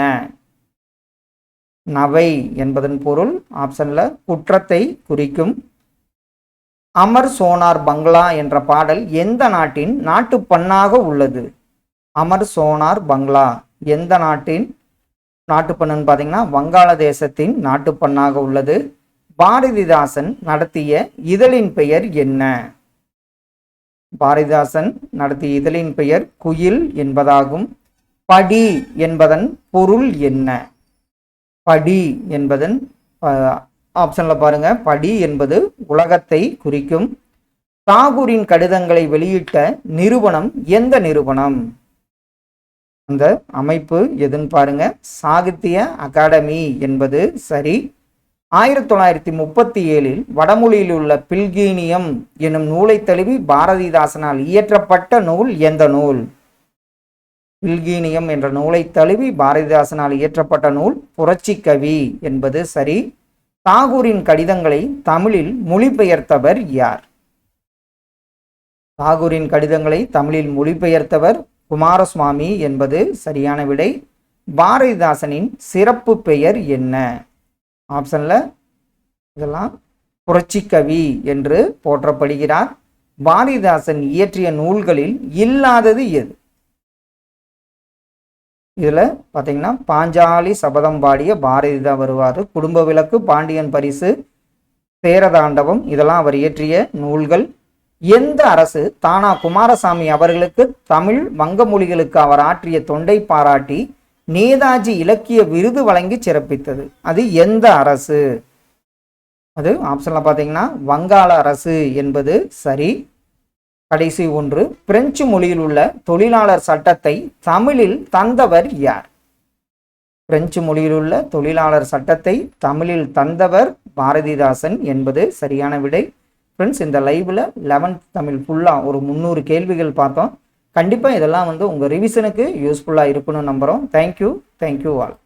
நவை என்பதன் பொருள் ஆப்ஷன்ல குற்றத்தை குறிக்கும். அமர் சோனார் பங்களா என்ற பாடல் எந்த நாட்டின் நாட்டுப்பண்ணாக உள்ளது? அமர் சோனார் பங்களா எந்த நாட்டின் நாட்டுப்பண்ணுன்னு பார்த்தீங்கன்னா வங்காளதேசத்தின் நாட்டுப்பண்ணாக உள்ளது. பாரதிதாசன் நடத்திய இதழின் பெயர் என்ன? பாரதிதாசன் நடத்திய இதழின் பெயர் குயில் என்பதாகும். படி என்பதன் பொருள் என்ன? படி என்பதன் ஆப்ஷன்ல பாருங்க, படி என்பது உலகத்தை குறிக்கும். தாகூரின் கடிதங்களை வெளியிட்ட நிறுவனம் எந்த நிறுவனம்? அந்த அமைப்பு எதுன்னு பாருங்க, சாகித்ய அகாடமி என்பது சரி. 1937 வடமொழியில் உள்ள பில்கீனியம் எனும் நூலை தழுவி பாரதிதாசனால் இயற்றப்பட்ட நூல் எந்த நூல்? பில்கீனியம் என்ற நூலை தழுவி பாரதிதாசனால் இயற்றப்பட்ட நூல் புரட்சி கவி என்பது சரி. தாகூரின் கடிதங்களை தமிழில் மொழிபெயர்த்தவர் யார்? தாகூரின் கடிதங்களை தமிழில் மொழிபெயர்த்தவர் குமாரசுவாமி என்பது சரியான விடை. பாரதிதாசனின் சிறப்பு பெயர் என்ன? ஆப்ஷன்ல இதெல்லாம் புரட்சி கவி என்று போற்றப்படுகிறார். பாரதிதாசன் இயற்றிய நூல்களில் இல்லாதது எது? இதுல பாத்தீங்கன்னா பாஞ்சாலி சபதம் பாடிய பாரதி தான் வருவார். குடும்ப விளக்கு, பாண்டியன் பரிசு, தேரதாண்டவம், இதெல்லாம் அவர் இயற்றிய நூல்கள். எந்த அரசு தானா குமாரசாமி அவர்களுக்கு தமிழ் வங்க மொழிகளுக்கு அவர் ஆற்றிய தொண்டை பாராட்டி நேதாஜி இலக்கிய விருது வழங்கி சிறப்பித்தது? அது எந்த அரசு? அது ஆப்ஷன்ல பாத்தீங்கன்னா வங்காள அரசு என்பது சரி. கடைசி ஒன்று, பிரெஞ்சு மொழியில் உள்ள தொழிலாளர் சட்டத்தை தமிழில் தந்தவர் யார்? பிரெஞ்சு மொழியில் உள்ள தொழிலாளர் சட்டத்தை தமிழில் தந்தவர் பாரதிதாசன் என்பது சரியான விடை. ஃப்ரெண்ட்ஸ், இந்த லைவ்ல 11th தமிழ் ஃபுல்லா ஒரு 300 கேள்விகள் பார்த்தோம். கண்டிப்பா இதெல்லாம் உங்க ரிவிஷனுக்கு யூஸ்ஃபுல்லா இருக்குன்னு நம்புறோம். Thank you all.